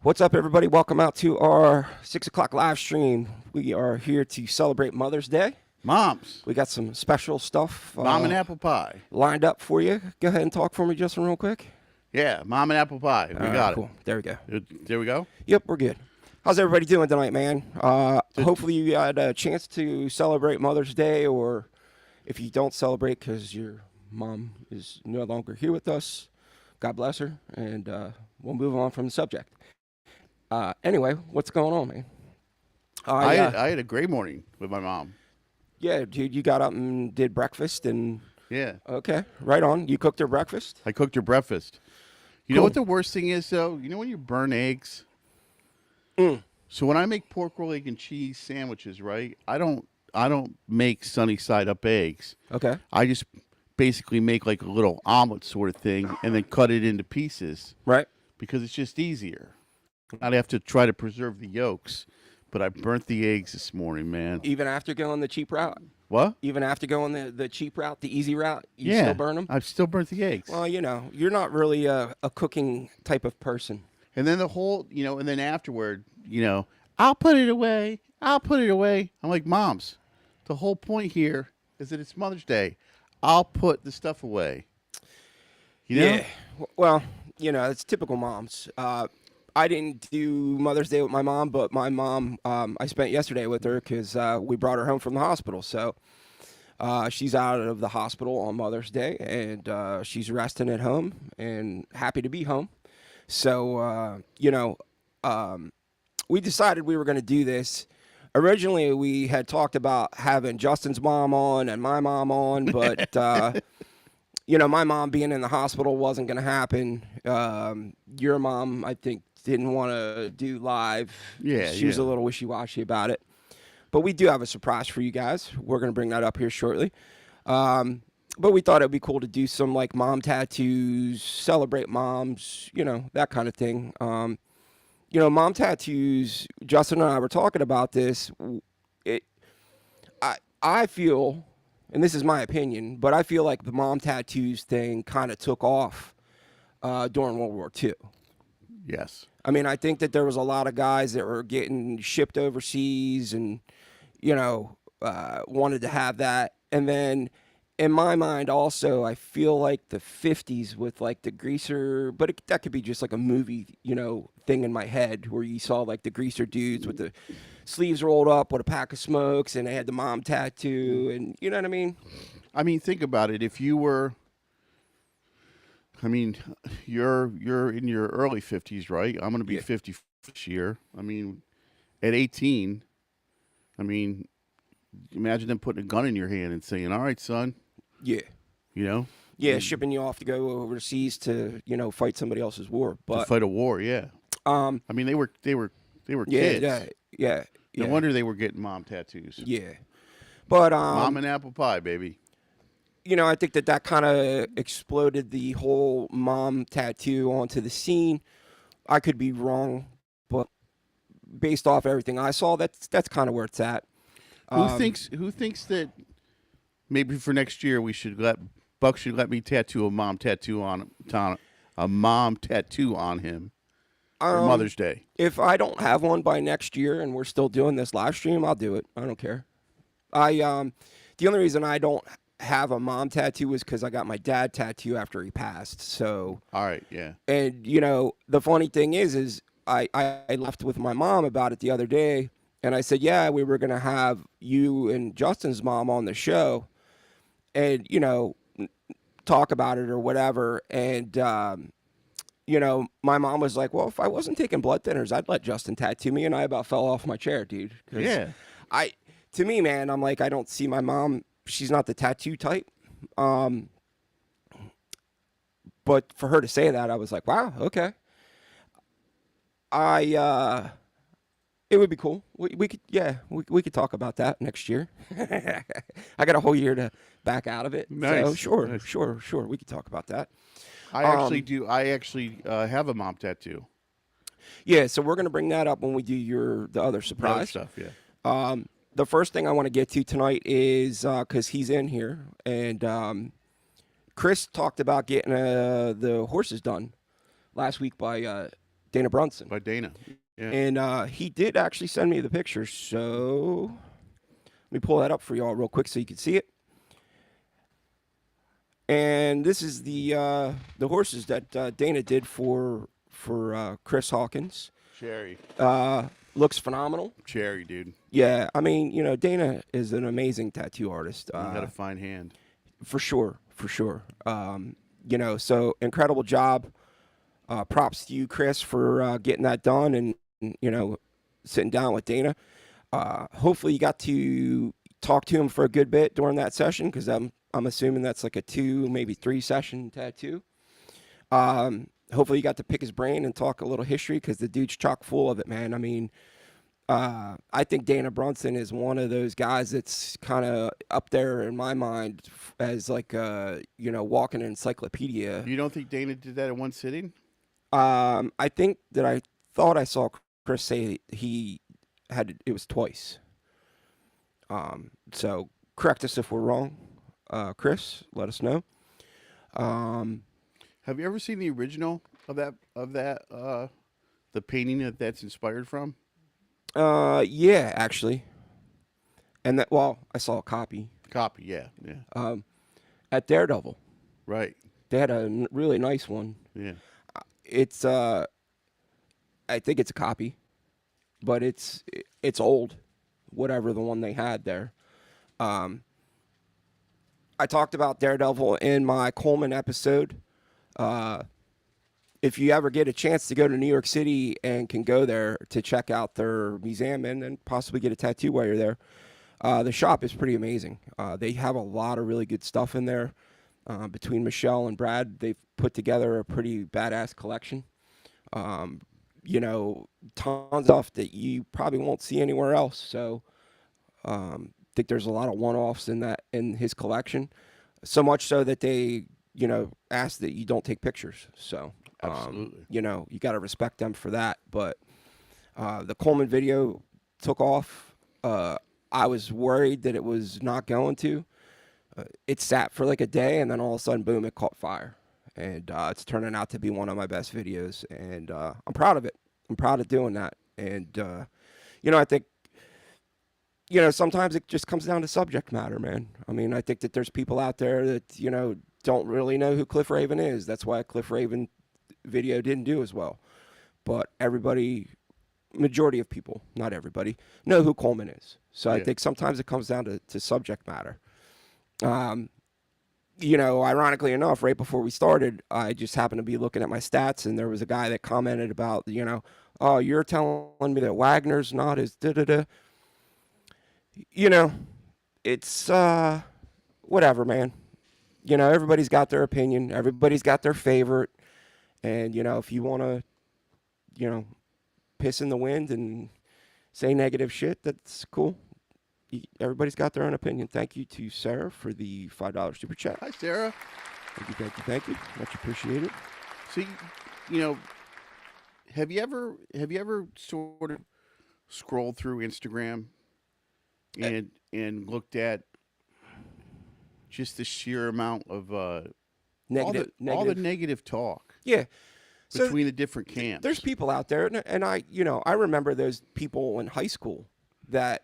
What's up, everybody? Welcome out to our 6 o'clock live stream. We are here to celebrate Mother's Day. Moms. We got some special stuff Mom and apple pie. lined up for you. Go ahead and talk for me, Justin, real quick. Yeah, mom and apple pie. We got it. Cool. There we go. There we go. Yep, we're good. How's everybody doing tonight, man? Hopefully you had a chance to celebrate Mother's Day, or if you don't celebrate because your mom is no longer here with us, God bless her, and we'll move on from the subject. Anyway, what's going on, man? I had a great morning with my mom. Yeah, dude, you got up and did breakfast and... Yeah. Okay, right on. You cooked her breakfast? I cooked her breakfast. You Cool. know what the worst thing is, though? You know when you burn eggs? So when I make pork roll, egg, and cheese sandwiches, right, I don't make sunny side up eggs. Okay. I just basically make like a little omelet sort of thing and then cut it into pieces. Right. Because it's just easier. I'd have to try to preserve the yolks, but I burnt the eggs this morning, man. Even after going the cheap route? What? Even after going the cheap route, the easy route, you Yeah, still burn them? I've still burnt the eggs. Well, you know, you're not really a cooking type of person. And then the whole, and then afterward, I'll put it away. I'll put it away. I'm like, Moms, the whole point here is that it's Mother's Day. I'll put the stuff away. Yeah. Well, it's typical moms. I didn't do Mother's Day with my mom, but my mom, I spent yesterday with her because we brought her home from the hospital. So she's out of the hospital on Mother's Day, and she's resting at home and happy to be home. So, we decided we were going to do this. Originally, we had talked about having Justin's mom on and my mom on, but, my mom being in the hospital wasn't going to happen. Your mom, I think, didn't want to do live. Yeah, she was a little wishy-washy about it. But we do have a surprise for you guys. We're going to bring that up here shortly. But we thought it would be cool to do some, like, mom tattoos, celebrate moms, that kind of thing. Mom tattoos, Justin and I were talking about this. I feel, and this is my opinion, but I feel like the mom tattoos thing kind of took off during World War II. Yes. I mean, I think that there was a lot of guys that were getting shipped overseas and, wanted to have that. And then in my mind also, I feel like the 50s with like the greaser, but that could be just like a movie, thing in my head where you saw like the greaser dudes with the sleeves rolled up with a pack of smokes and they had the mom tattoo and you know what I mean? I mean, think about it. If you were... you're in your early 50s, right? I'm going to be 50 this year. I mean, at 18, imagine them putting a gun in your hand and saying, all right, son. Yeah. Yeah, shipping you off to go overseas to, fight somebody else's war. But to fight a war, yeah. They were kids. Yeah. No wonder they were getting mom tattoos. Yeah. But mom and apple pie, baby. I think that kind of exploded the whole mom tattoo onto the scene. I could be wrong, but based off everything I saw, that's kind of where it's at. Who thinks that maybe for next year Buck should let me tattoo a mom tattoo on him for Mother's Day? If I don't have one by next year and we're still doing this live stream, I'll do it. I don't care. The only reason I don't have a mom tattoo is because I got my dad tattoo after he passed. So all right, yeah. And the funny thing is I left with my mom about it the other day, and I said, yeah, we were gonna have you and Justin's mom on the show, and talk about it or whatever. And my mom was like, well, if I wasn't taking blood thinners, I'd let Justin tattoo me, and I about fell off my chair, dude. Yeah. To me, man, I'm like, I don't see my mom. She's not the tattoo type. But for her to say that, I was like, wow, okay. It would be cool. We could talk about that next year. I got a whole year to back out of it. Nice. So sure, Nice. sure. We could talk about that. I actually have a mom tattoo. Yeah, so we're going to bring that up when we do the other surprise. The other stuff, yeah. The first thing I want to get to tonight is, because he's in here, and Chris talked about getting the horses done last week by Dana Brunson. By Dana. Yeah. And he did actually send me the picture. So let me pull that up for y'all real quick so you can see it. And this is the horses that Dana did for Chris Hawkins. Cherry. Looks phenomenal. Cherry, dude. Yeah, I mean, Dana is an amazing tattoo artist. You got a fine hand. For sure, for sure. So incredible job. Props to you, Chris, for getting that done and sitting down with Dana. Hopefully, you got to talk to him for a good bit during that session because I'm assuming that's like a 2, maybe 3 session tattoo. Hopefully, you got to pick his brain and talk a little history because the dude's chock full of it, man. I mean, I think Dana Brunson is one of those guys that's kind of up there in my mind as like walking an encyclopedia. You don't think Dana did that in one sitting? I think that I thought I saw Chris say he had it was twice. So correct us if we're wrong, Chris. Let us know. Have you ever seen the original of that the painting that's inspired from? Yeah, actually. And I saw a copy. Copy, yeah. At Daredevil. Right. They had a really nice one. Yeah. It's I think it's a copy, but it's old, whatever the one they had there. I talked about Daredevil in my Coleman episode. If you ever get a chance to go to New York City and can go there to check out their museum and then possibly get a tattoo while you're there, the shop is pretty amazing. They have a lot of really good stuff in there. Between Michelle and Brad, they've put together a pretty badass collection. Tons of stuff that you probably won't see anywhere else. So, I think there's a lot of one-offs in his collection. So much so that they, ask that you don't take pictures. So, absolutely, you got to respect them for that. But the Coleman video took off. I was worried that it was not going to. It sat for like a day, and then all of a sudden, boom, it caught fire. And it's turning out to be one of my best videos. And I'm proud of it. I'm proud of doing that. And, I think, sometimes it just comes down to subject matter, man. I mean, I think that there's people out there that, don't really know who Cliff Raven is. That's why a Cliff Raven video didn't do as well. But majority of people, not everybody, know who Coleman is. So yeah. I think sometimes it comes down to subject matter. Ironically enough, right before we started, I just happened to be looking at my stats, and there was a guy that commented about, oh, you're telling me that Wagner's not as da-da-da. It's, whatever, man. Everybody's got their opinion. Everybody's got their favorite. And, if you want to, piss in the wind and say negative shit, that's cool. Everybody's got their own opinion. Thank you to Sarah for the $5 super chat. Hi, Sarah. Thank you. Much appreciated. See, have you ever sort of scrolled through Instagram and looked at just the sheer amount of negative all the negative talk? Yeah. Between the different camps. There's people out there, and I remember those people in high school that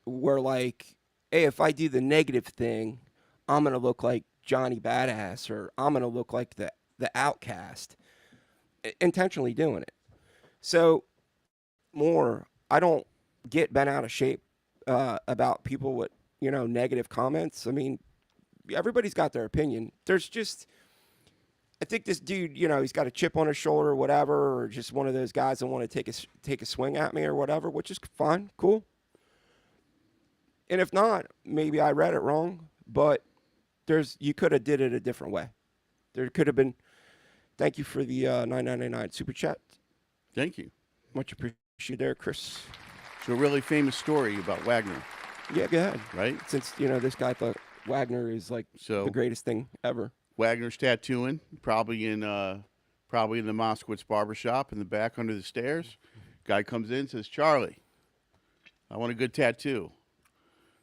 were like, hey, if I do the negative thing, I'm going to look like Johnny Badass, or I'm going to look like the outcast, intentionally doing it. So I don't get bent out of shape about people with, negative comments. I mean, everybody's got their opinion. There's just, I think this dude, he's got a chip on his shoulder or whatever, or just one of those guys that want to take a swing at me or whatever, which is fine, cool. And if not, maybe I read it wrong, but you could have did it a different way. There could have been. Thank you for the $9.99 super chat. Thank you. Much appreciated there, Chris. So a really famous story about Wagner. Yeah, go ahead. Right? Since, this guy thought Wagner is like the greatest thing ever. Wagner's tattooing, probably in the Moskowitz barbershop in the back under the stairs. Guy comes in and says, Charlie, I want a good tattoo.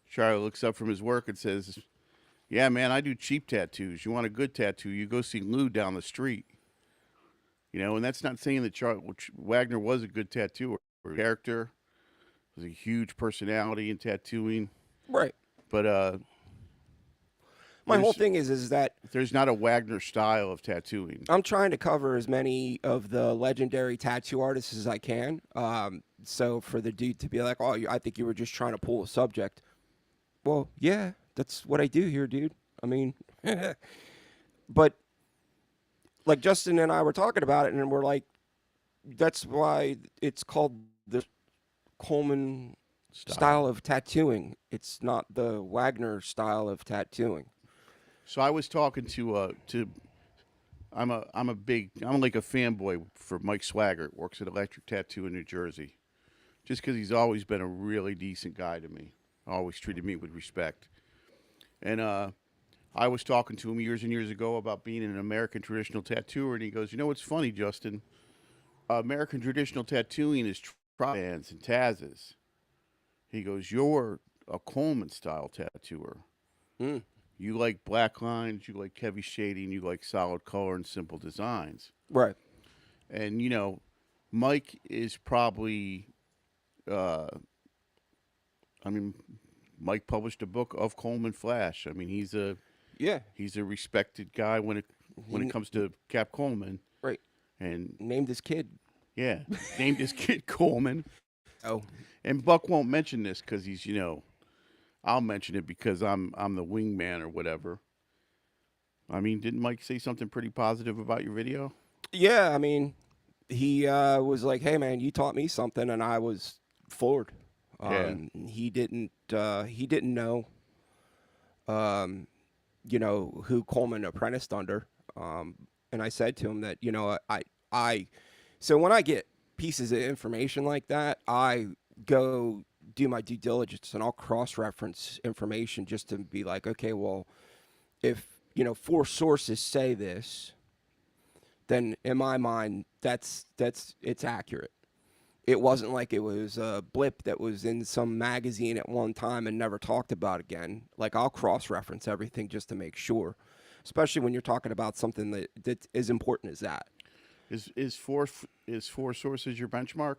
Charlie looks up from his work and says, yeah, man, I do cheap tattoos. You want a good tattoo, you go see Lou down the street. You know, and that's not saying that Wagner was a good tattooer. Character was a huge personality in tattooing, Right. but My whole there's thing is that there's not a Wagner style of tattooing. I'm trying to cover as many of the legendary tattoo artists as I can. So for the dude to be like, "Oh, I think you were just trying to pull a subject," well, yeah, that's what I do here, dude. I mean, but like Justin and I were talking about it, and we're like, that's why it's called the Coleman style of tattooing. It's not the Wagner style of tattooing. So I was talking to I'm like a fanboy for Mike Swaggart, works at Electric Tattoo in New Jersey. Just because he's always been a really decent guy to me, always treated me with respect. And I was talking to him years and years ago about being an American traditional tattooer, and he goes, "You know what's funny, Justin? American traditional tattooing is bands and Taz's." He goes, "You're a Coleman style tattooer. Mm. You like black lines, you like heavy shading, you like solid color and simple designs." Right. And you know, Mike is probably, uh, I mean, Mike published a book of Coleman Flash. I mean, Yeah. he's a respected guy when it He, comes to Cap Coleman. right. And Named his kid. yeah, named his kid Coleman. Oh. And Buck won't mention this because he's, you know, I'll mention it because I'm the wingman or whatever. I mean, didn't Mike say something pretty positive about your video? Yeah. I mean, he was like, "Hey, man, you taught me something," and I was floored. Yeah. He didn't. He didn't know. You know who Coleman apprenticed under. And I said to him that I. So when I get pieces of information like that, I go do my due diligence and I'll cross-reference information just to be like, okay, well, if four sources say this, then in my mind that's it's accurate. It wasn't like it was a blip that was in some magazine at one time and never talked about again. Like I'll cross-reference everything just to make sure, especially when you're talking about something that is important as that. Is four sources your benchmark?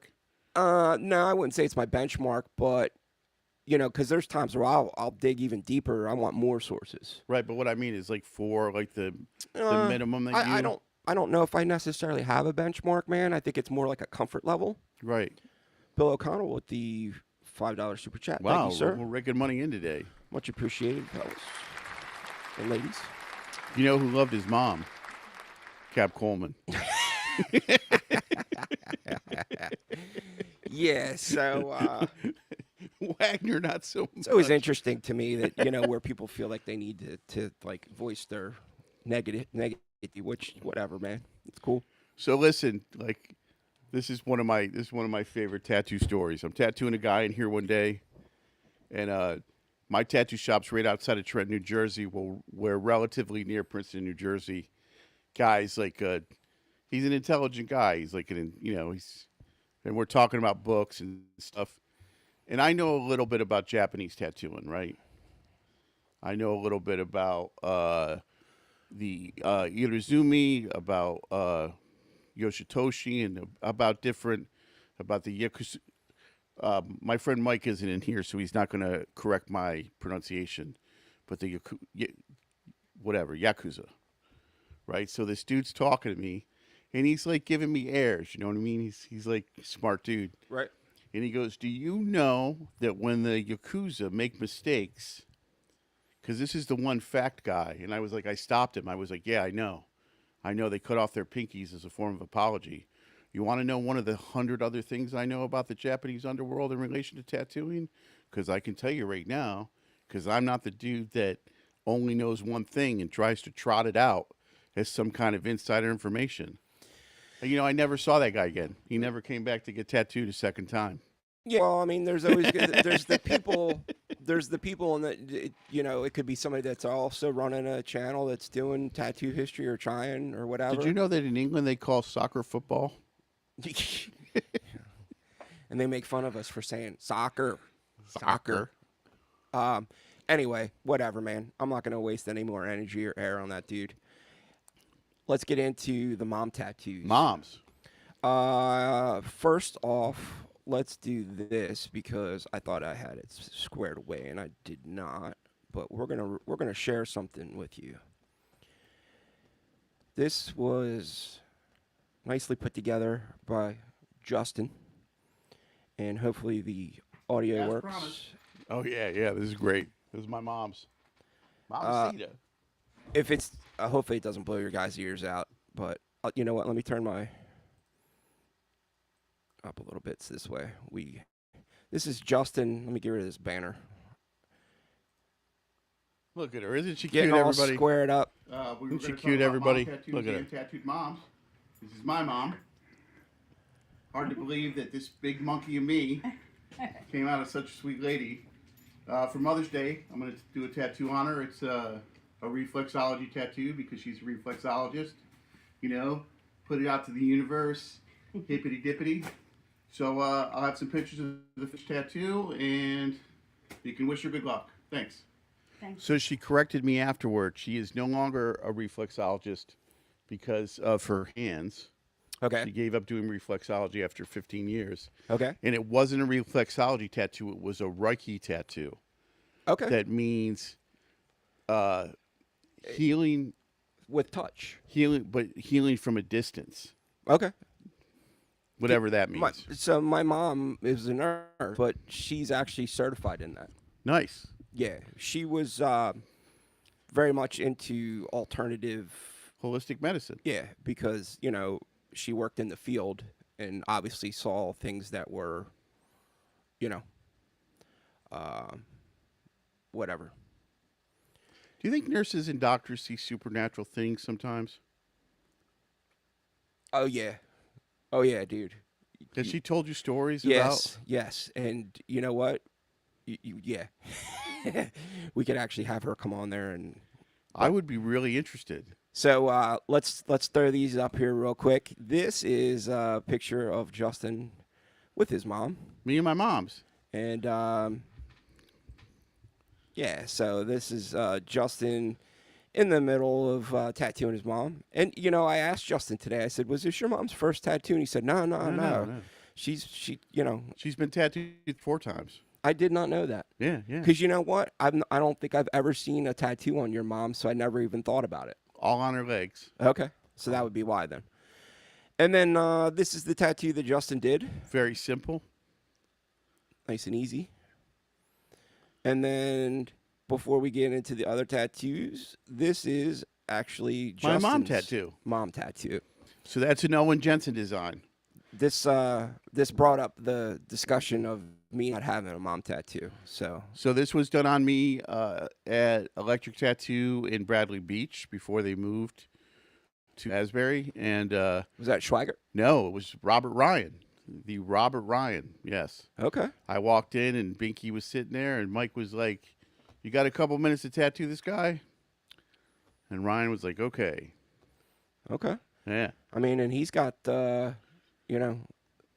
No, I wouldn't say it's my benchmark, but because there's times where I'll dig even deeper. I want more sources. Right, but what I mean is like four, like the Uh, minimum that I you. don't I don't know if I necessarily have a benchmark, man. I think it's more like a comfort level. Right. Bill O'Connell with the $5 super chat. Thank Wow, you, sir. we're raking money in today. Much appreciated, fellas and ladies. You know who loved his mom? Cap Coleman. Yeah, so Wagner, not so much. it's always interesting to me that where people feel like they need to like voice their negative, which whatever, man, it's cool. So listen, like this is one of my favorite tattoo stories. I'm tattooing a guy in here one day, and my tattoo shop's right outside of Trenton, New Jersey. Well, we're relatively near Princeton, New Jersey. Guy's like he's an intelligent guy. He's like and we're talking about books and stuff. And I know a little bit about Japanese tattooing, right? I know a little bit about the Irezumi, about Yoshitoshi, and about the Yakuza. My friend Mike isn't in here, so he's not going to correct my pronunciation. But the Yakuza, right? So this dude's talking to me, and he's like giving me airs. You know what I mean? He's like a smart dude. Right. And he goes, "Do you know that when the Yakuza make mistakes, because this is the one fact guy," and I was like, I stopped him. I was like, "Yeah, I know. I know they cut off their pinkies as a form of apology. You want to know one of the 100 other things I know about the Japanese underworld in relation to tattooing? Because I can tell you right now, because I'm not the dude that only knows one thing and tries to trot it out as some kind of insider information. I never saw that guy again. He never came back to get tattooed a second time." Yeah. Well, I mean, there's always there's the people. There's the people, and it could be somebody that's also running a channel that's doing tattoo history or trying or whatever. Did you know that in England they call soccer football? And they make fun of us for saying soccer. Anyway, whatever, man. I'm not gonna waste any more energy or air on that dude. let's get into the mom tattoos. Moms. First off, let's do this because I thought I had it squared away and I did not. But we're gonna share something with you. This was nicely put together by Justin, and hopefully the audio As works. promised. Oh yeah, yeah. This is great. This is my mom's. Uh, Mamacita. If it's, hopefully it doesn't blow your guys' ears out. But you know what? Let me turn my up a little bit this way. This is Justin. Let me get rid of this banner. Look at her. Isn't she Getting cute, all everybody? squared up. Isn't she cute, everybody? Look at her. Tattooed moms. This is my mom. Hard to believe that this big monkey of me came out of such a sweet lady. For Mother's Day, I'm going to do a tattoo on her. It's a reflexology tattoo because she's a reflexologist. You know, put it out to the universe, hippity dippity. So I'll have some pictures of the fish tattoo, and you can wish her good luck. Thanks. So she corrected me afterward. She is no longer a reflexologist because of her hands. She Okay. gave up doing reflexology after 15 years. Okay. And it wasn't a reflexology tattoo. It was a Reiki tattoo. Okay. That means healing, With touch. but healing from a distance. Okay. Whatever that means. So my mom is a nurse, but she's actually certified in that. Nice. Yeah, she was very much into alternative. Holistic medicine. Yeah, because she worked in the field and obviously saw things that were, you know, whatever. Do you think nurses and doctors see supernatural things sometimes? Oh yeah, dude. Has she told you stories about? Yes, and you know what? Yeah, we could actually have her come on there and. I would be really interested. So let's throw these up here real quick. This is a picture of Justin with his mom, Me and my mom's. and yeah. So this is Justin in the middle of tattooing his mom. And I asked Justin today. I said, "Was this your mom's first tattoo?" And he said, "No. No. She's She's been tattooed 4 times. I did not know that." Yeah. Because you know what? I don't think I've ever seen a tattoo on your mom, so I never even thought about it. All on her legs. Okay. So that would be why then. And then this is the tattoo that Justin did. Very simple. Nice and easy. And then before we get into the other tattoos, this is actually Justin's My mom tattoo. Mom tattoo. So that's an Owen Jensen design. This brought up the discussion of me not having a mom tattoo. So this was done on me at Electric Tattoo in Bradley Beach before they moved to Asbury. And was that Schweiger? no, it was Robert Ryan. The Robert Ryan, yes. Okay. I walked in and Binky was sitting there and Mike was like, "You got a couple minutes to tattoo this guy?" And Ryan was like, "Okay." Okay. Yeah. I mean, and he's got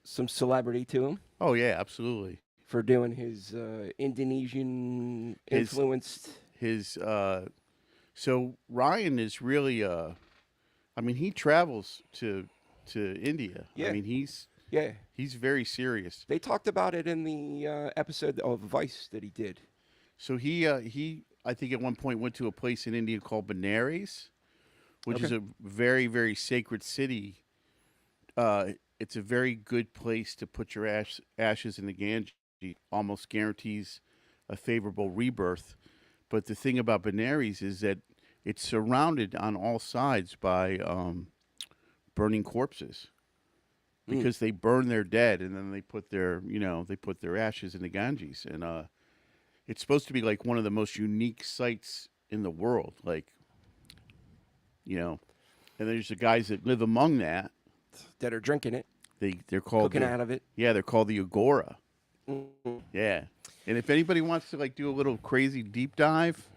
some celebrity to him Oh, yeah, absolutely. for doing his Indonesian influenced. So Ryan is really I mean, he travels to India. Yeah. I mean, he's Yeah. very serious. They talked about it in the episode of Vice that he did. So he I think at one point went to a place in India called Benares, which is Okay. a very, very sacred city. It's a very good place to put your ashes in the Ganges. Almost guarantees a favorable rebirth. But the thing about Benares is that it's surrounded on all sides by burning corpses because they burn their dead and then they put their ashes in the Ganges. And it's supposed to be like one of the most unique sites in the world. Like, and there's the guys that live among that. That are drinking it, They're called cooking out of it. Yeah, they're called the Agora. Mm. Yeah. And if anybody wants to do a little crazy deep dive,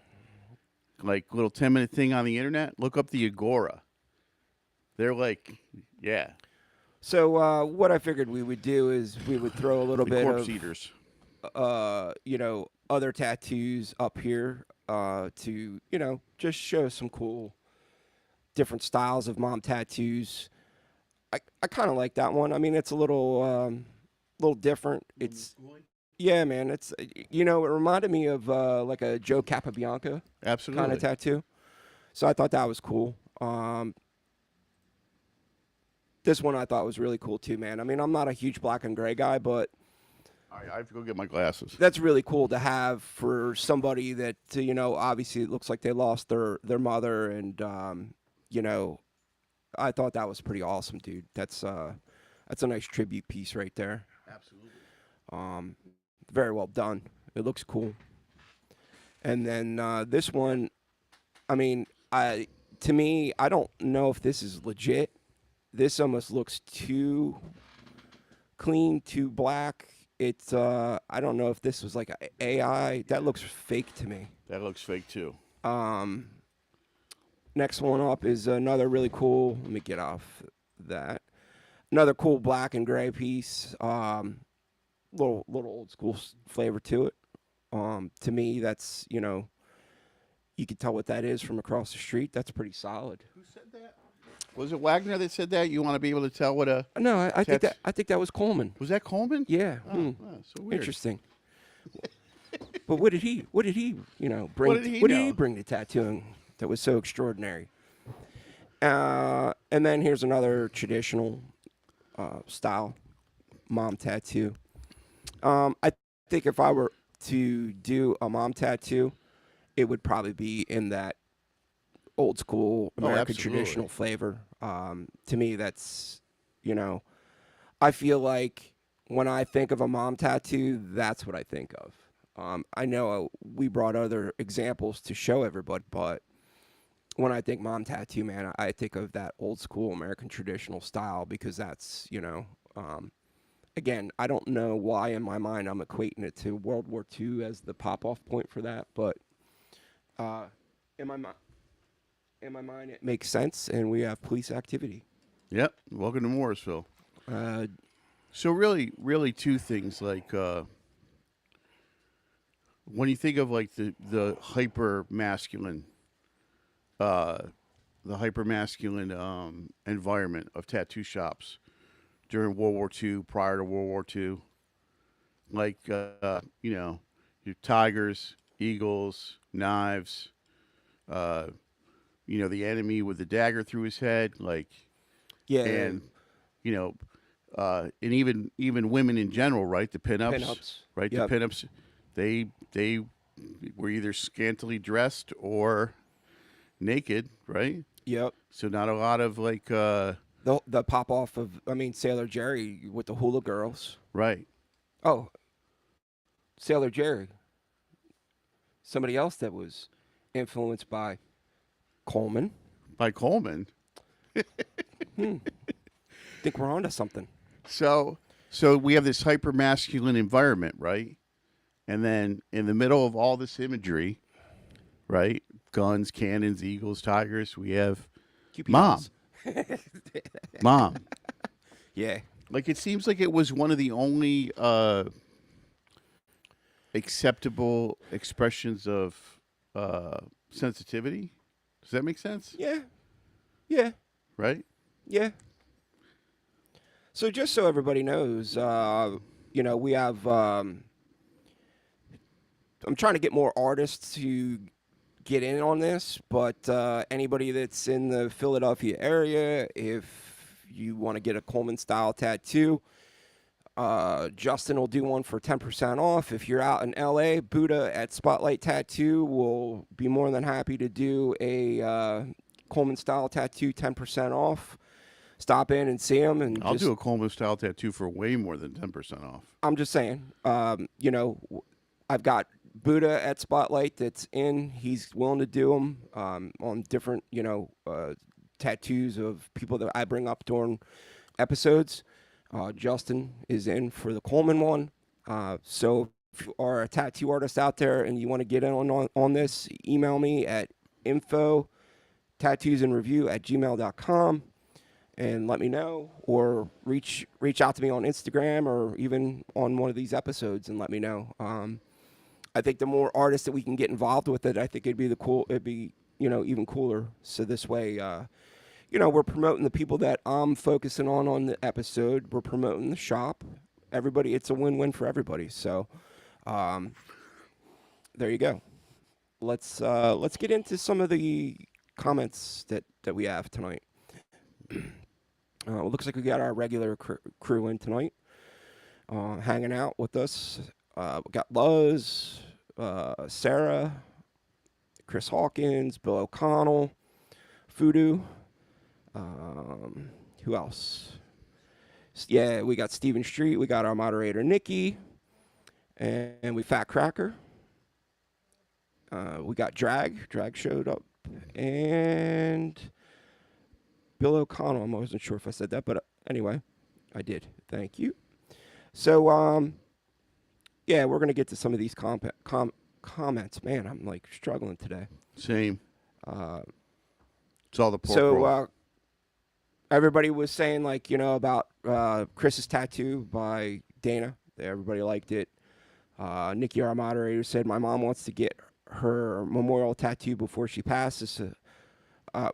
little 10-minute thing on the internet, look up the Agora. They're yeah. So what I figured we would do is we would throw a little The bit corpse of eaters. other tattoos up here to just show some cool different styles of mom tattoos. I kind of like that one. I mean, it's a little different. It's yeah, man. It's it reminded me of like a Joe Capabianca kind Absolutely. of tattoo. So I thought that was cool. This one I thought was really cool too, man. I mean, I'm not a huge black and gray guy, but All right, I have to go get my glasses. that's really cool to have for somebody that obviously it looks like they lost their mother, and I thought that was pretty awesome, dude. That's a nice tribute piece right there. Absolutely. Very well done. It looks cool. And then this one, I mean, to me, I don't know if this is legit. This almost looks too clean, too black. It's I don't know if this was like a AI. That looks fake to me. That looks fake too. Next one up is another really cool. Let me get off that. Another cool black and gray piece. Little old school flavor to it. To me, that's you can tell what that is from across the street. That's pretty solid. Who said that? Was it Wagner that said that? You want to be able to tell what a No, I think that was Coleman. was that Coleman? Yeah. Oh, so weird. Interesting. But what did he bring? What did he What did he know? bring to tattooing that was so extraordinary? And then here's another traditional style mom tattoo. I think if I were to do a mom tattoo, it would probably be in that old school American absolutely. traditional flavor. To me, that's I feel like when I think of a mom tattoo, that's what I think of. I know we brought other examples to show everybody, but when I think mom tattoo, man, I think of that old school American traditional style because that's, again, I don't know why in my mind I'm equating it to World War II as the pop-off point for that, but in my mind it makes sense, and we have police activity. Yep. Welcome to Morrisville. Uh, So really two things like when you think of like the hyper masculine environment of tattoo shops during World War II, prior to World War II, like your tigers, eagles, knives, the enemy with the dagger through his head, like yeah, and and even women in general, right? The pinups, pinups. right? Yep. The pinups, they were either scantily dressed or naked, right? Yep. So not a lot of like, The pop off of Sailor Jerry with the hula girls. right? Oh, Sailor Jerry. Somebody else that was influenced by Coleman. By Coleman. Think we're onto something. So we have this hyper masculine environment, right? And then in the middle of all this imagery, right? Guns, cannons, eagles, tigers. We have mom. Mom. Yeah. Like it seems like it was one of the only acceptable expressions of sensitivity. Does that make sense? Yeah. Yeah. Right? Yeah. So just so everybody knows, we have. I'm trying to get more artists to get in on this, but anybody that's in the Philadelphia area, if you want to get a Coleman style tattoo, Justin will do one for 10% off. If you're out in LA, Buddha at Spotlight Tattoo will be more than happy to do a Coleman style tattoo 10% off. Stop in and see him, and I'll do a Coleman style tattoo for way more than 10% off. I'm just saying, I've got Buddha at Spotlight that's in. He's willing to do them on different, tattoos of people that I bring up during episodes. Justin is in for the Coleman one. So if you are a tattoo artist out there and you want to get in on this, email me at info tattoosinreview@gmail.com. and let me know, or reach out to me on Instagram or even on one of these episodes and let me know. I think the more artists that we can get involved with it, I think it'd be even cooler. So this way, we're promoting the people that I'm focusing on the episode. We're promoting the shop. Everybody, it's a win-win for everybody. So, um, there you go. Let's get into some of the comments that we have tonight. It looks like we got our regular crew in tonight, hanging out with us. We got Luz, Sarah, Chris Hawkins, Bill O'Connell, Fudu. Who else? Yeah, we got Steven Street. We got our moderator Nikki, and we Fat Cracker. We got Drag. Drag showed up, and Bill O'Connell. I wasn't sure if I said that, but anyway, I did. Thank you. So, yeah, we're gonna get to some of these comments. Man, I'm like struggling today. Same. Uh, It's all the pork so, roll. everybody was saying about Chris's tattoo by Dana. Everybody liked it. Nikki, our moderator, said my mom wants to get her memorial tattoo before she passes.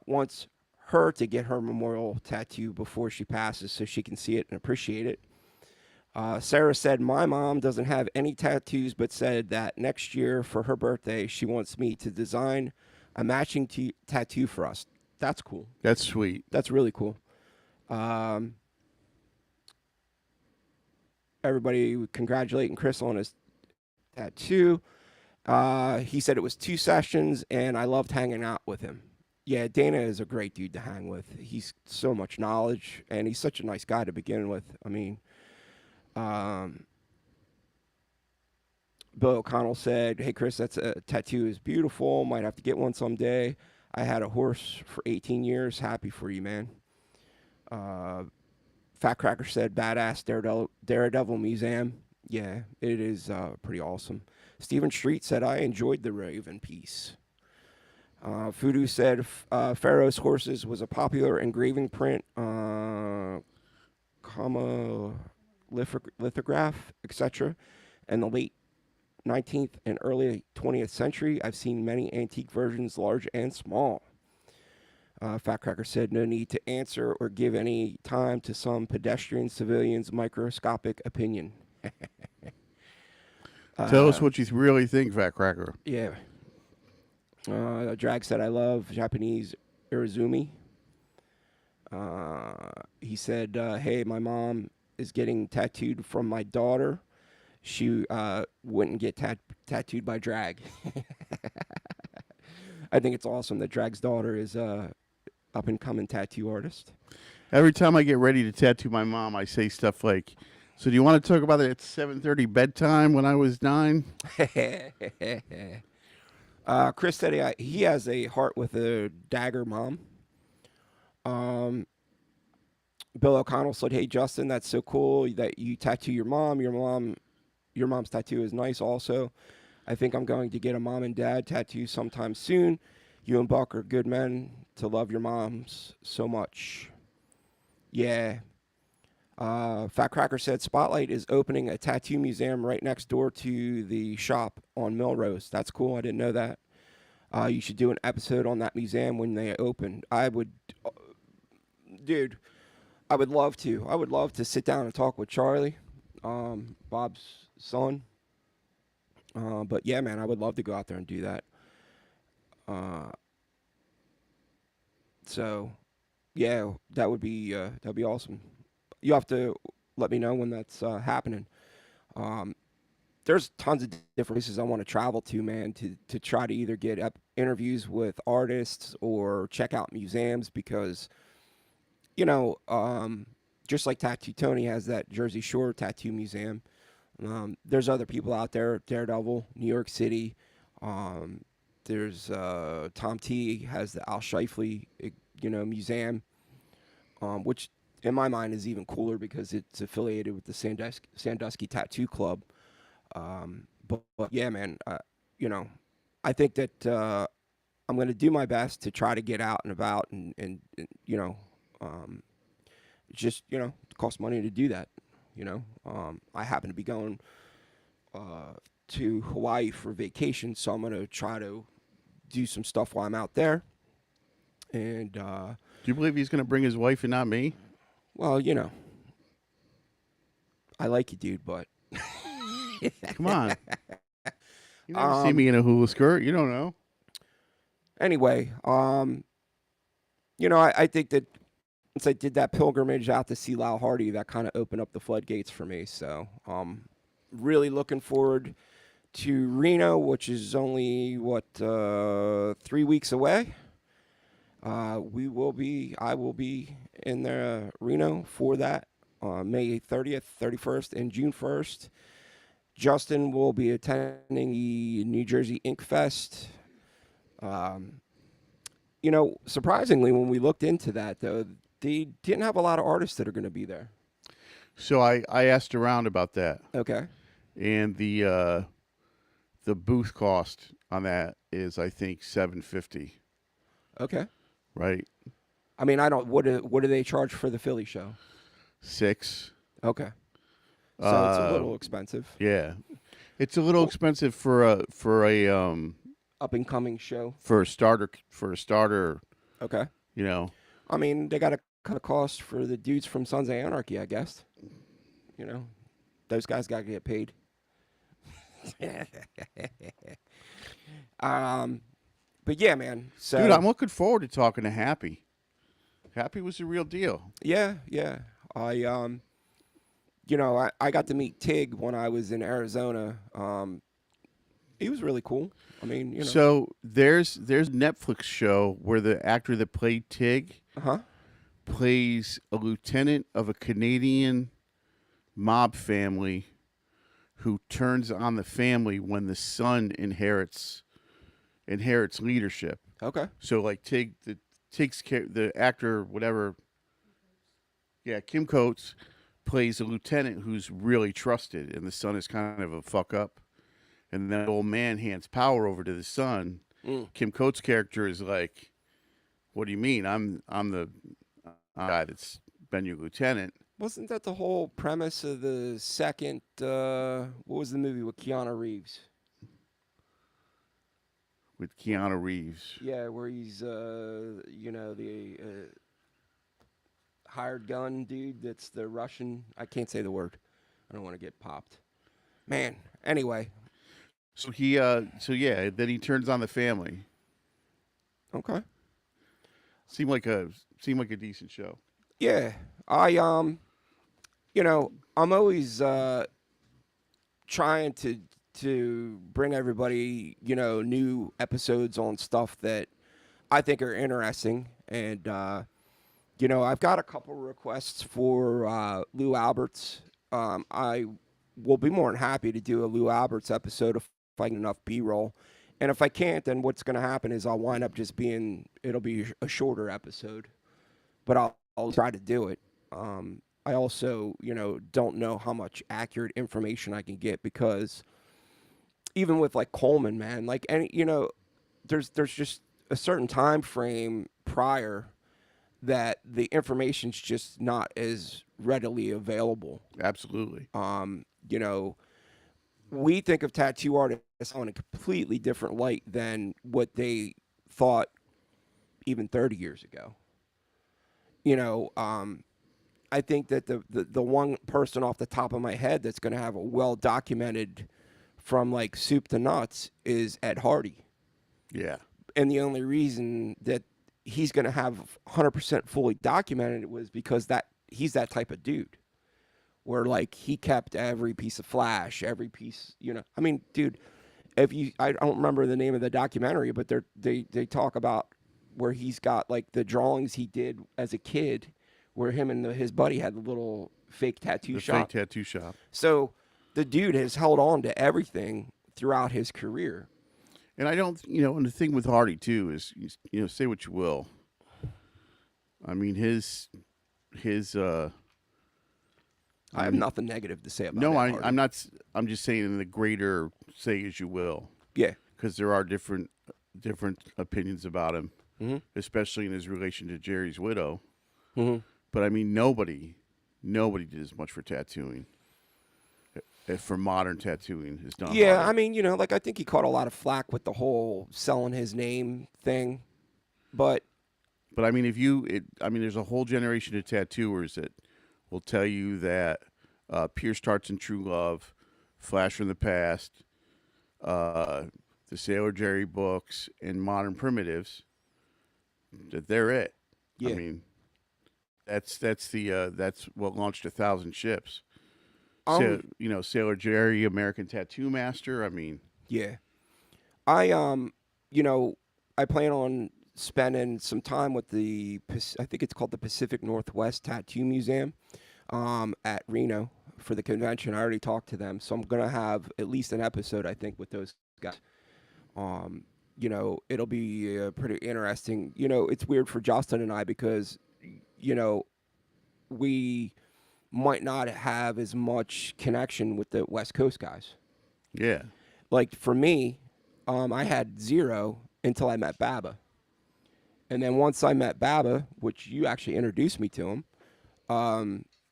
Wants her to get her memorial tattoo before she passes so she can see it and appreciate it. Sarah said my mom doesn't have any tattoos, but said that next year for her birthday she wants me to design a matching tattoo for us. That's cool. That's sweet. That's really cool. Everybody congratulating Chris on his tattoo. He said it was 2 sessions, and I loved hanging out with him. Yeah, Dana is a great dude to hang with. He's so much knowledge, and he's such a nice guy to begin with. I mean, Bill O'Connell said, hey, Chris, that's a tattoo is beautiful. Might have to get one someday. I had a horse for 18 years. Happy for you, man. Fat Cracker said, badass Daredevil Museum. Yeah, it is pretty awesome. Stephen Street said, I enjoyed the Raven piece. Fudu said, Pharaoh's Horses was a popular engraving print, lithograph, etc. in the late 19th and early 20th century. I've seen many antique versions, large and small. Fat Cracker said, no need to answer or give any time to some pedestrian civilian's microscopic opinion. Tell us what you really think, Fat Cracker. Yeah. Drag said, I love Japanese Irizumi. He said, hey, my mom is getting tattooed from my daughter. She wouldn't get tattooed by Drag. I think it's awesome that Drag's daughter is up-and-coming tattoo artist. Every time I get ready to tattoo my mom, I say stuff like, so do you want to talk about it at 7:30 bedtime when I was 9? Chris said he has a heart with a dagger mom. Bill O'Connell said, hey, Justin, that's so cool that you tattoo your mom. Your mom's tattoo is nice also. I think I'm going to get a mom and dad tattoo sometime soon. You and Buck are good men to love your moms so much. Yeah. Fat Cracker said Spotlight is opening a tattoo museum right next door to the shop on Melrose. That's cool. I didn't know that. You should do an episode on that museum when they open. I would, dude, I would love to. I would love to sit down and talk with Charlie, Bob's son. But yeah, man, I would love to go out there and do that. So, yeah, that'd be awesome. You have to let me know when that's happening. There's tons of different places I want to travel to, man, to try to either get interviews with artists or check out museums because, just like Tattoo Tony has that Jersey Shore Tattoo Museum, there's other people out there, Daredevil, New York City. There's Tom T has the Al Shifley, museum, which in my mind is even cooler because it's affiliated with the Sandusky Tattoo Club. But yeah, man, I think that I'm going to do my best to try to get out and about and just, it costs money to do that. I happen to be going to Hawaii for vacation, so I'm going to try to do some stuff while I'm out there. And Do you believe he's going to bring his wife and not me? well, I like you, dude, but Come on. You never see me in a hula skirt. You don't know. anyway, I think that once I did that pilgrimage out to see Lyle Hardy, that kind of opened up the floodgates for me. So, really looking forward to Reno, which is only 3 weeks away. I will be in the Reno for that May 30th, 31st, and June 1st. Justin will be attending the New Jersey Ink Fest. Surprisingly, when we looked into that, though, they didn't have a lot of artists that are going to be there. So I asked around about that, Okay. and the booth cost on that is, I think, $750. Okay. Right? I mean, I don't. What do they charge for the Philly show? $6. Okay. So it's a little expensive. Yeah, it's a little expensive for a Up and coming show. for a starter. Okay. You know, I mean, they got to cut a cost for the dudes from Sons of Anarchy, I guess. Those guys got to get paid. But yeah, man. So dude, I'm looking forward to talking to Happy. Happy was the real deal. yeah. I got to meet Tig when I was in Arizona. He was really cool. I mean, So there's a Netflix show where the actor that played Tig plays a lieutenant of a Canadian mob family who turns on the family when the son inherits leadership. Okay. So like the actor, whatever. Yeah, Kim Coates plays a lieutenant who's really trusted, and the son is kind of a fuck up. And then the old man hands power over to the son. Kim Coates' character is like, "What do you mean? I'm the guy that's been your lieutenant." Wasn't that the whole premise of the second? What was the movie with Keanu Reeves? With Keanu Reeves. Yeah, where he's the hired gun dude. That's the Russian. I can't say the word. I don't want to get popped. Man. Anyway. So then he turns on the family. Okay. Seemed like a decent show. Yeah. I'm always trying to bring everybody, new episodes on stuff that I think are interesting. And, I've got a couple requests for Lou Alberts. I will be more than happy to do a Lou Alberts episode if I get enough B-roll. And if I can't, then what's going to happen is I'll wind up it'll be a shorter episode. But I'll try to do it. I also, don't know how much accurate information I can get because even with like Coleman, man, like there's just a certain time frame prior that the information's just not as readily available. Absolutely. We think of tattoo artists on a completely different light than what they thought even 30 years ago. I think that the one person off the top of my head that's going to have a well-documented from like soup to nuts is Ed Hardy. Yeah. And the only reason that he's going to have 100% fully documented was because he's that type of dude where like he kept every piece of flash, every piece, I mean, dude, I don't remember the name of the documentary, but they talk about where he's got like the drawings he did as a kid where him and his buddy had the little fake tattoo shop. Fake tattoo shop. So the dude has held on to everything throughout his career. And I don't, and the thing with Hardy too is, say what you will. I mean, his. I have nothing negative to say about. No, Hardy. I'm not. I'm just saying in the greater, say as you will. Yeah. Because there are different opinions about him, especially in his relation to Jerry's widow. But I mean, nobody did as much for tattooing. for modern tattooing is done Yeah, harder. I mean, like I think he caught a lot of flack with the whole selling his name thing, but But I mean, I mean, there's a whole generation of tattooers that will tell you that Pierce Tarts and True Love, Flash from the Past, uh, the Sailor Jerry books, and Modern Primitives, that they're it. I yeah. mean, that's what launched 1,000 ships. So Um Sailor Jerry, American Tattoo Master. I mean, yeah. I you know, I plan on spending some time with I think it's called the Pacific Northwest Tattoo Museum at Reno for the convention. I already talked to them, so I'm going to have at least an episode I think with those guys. Um it'll be pretty interesting. It's weird for Justin and I because you know, we might not have as much connection with the West Coast guys. yeah. Like for me, I had zero until I met Baba. And then once I met Baba, which you actually introduced me to him,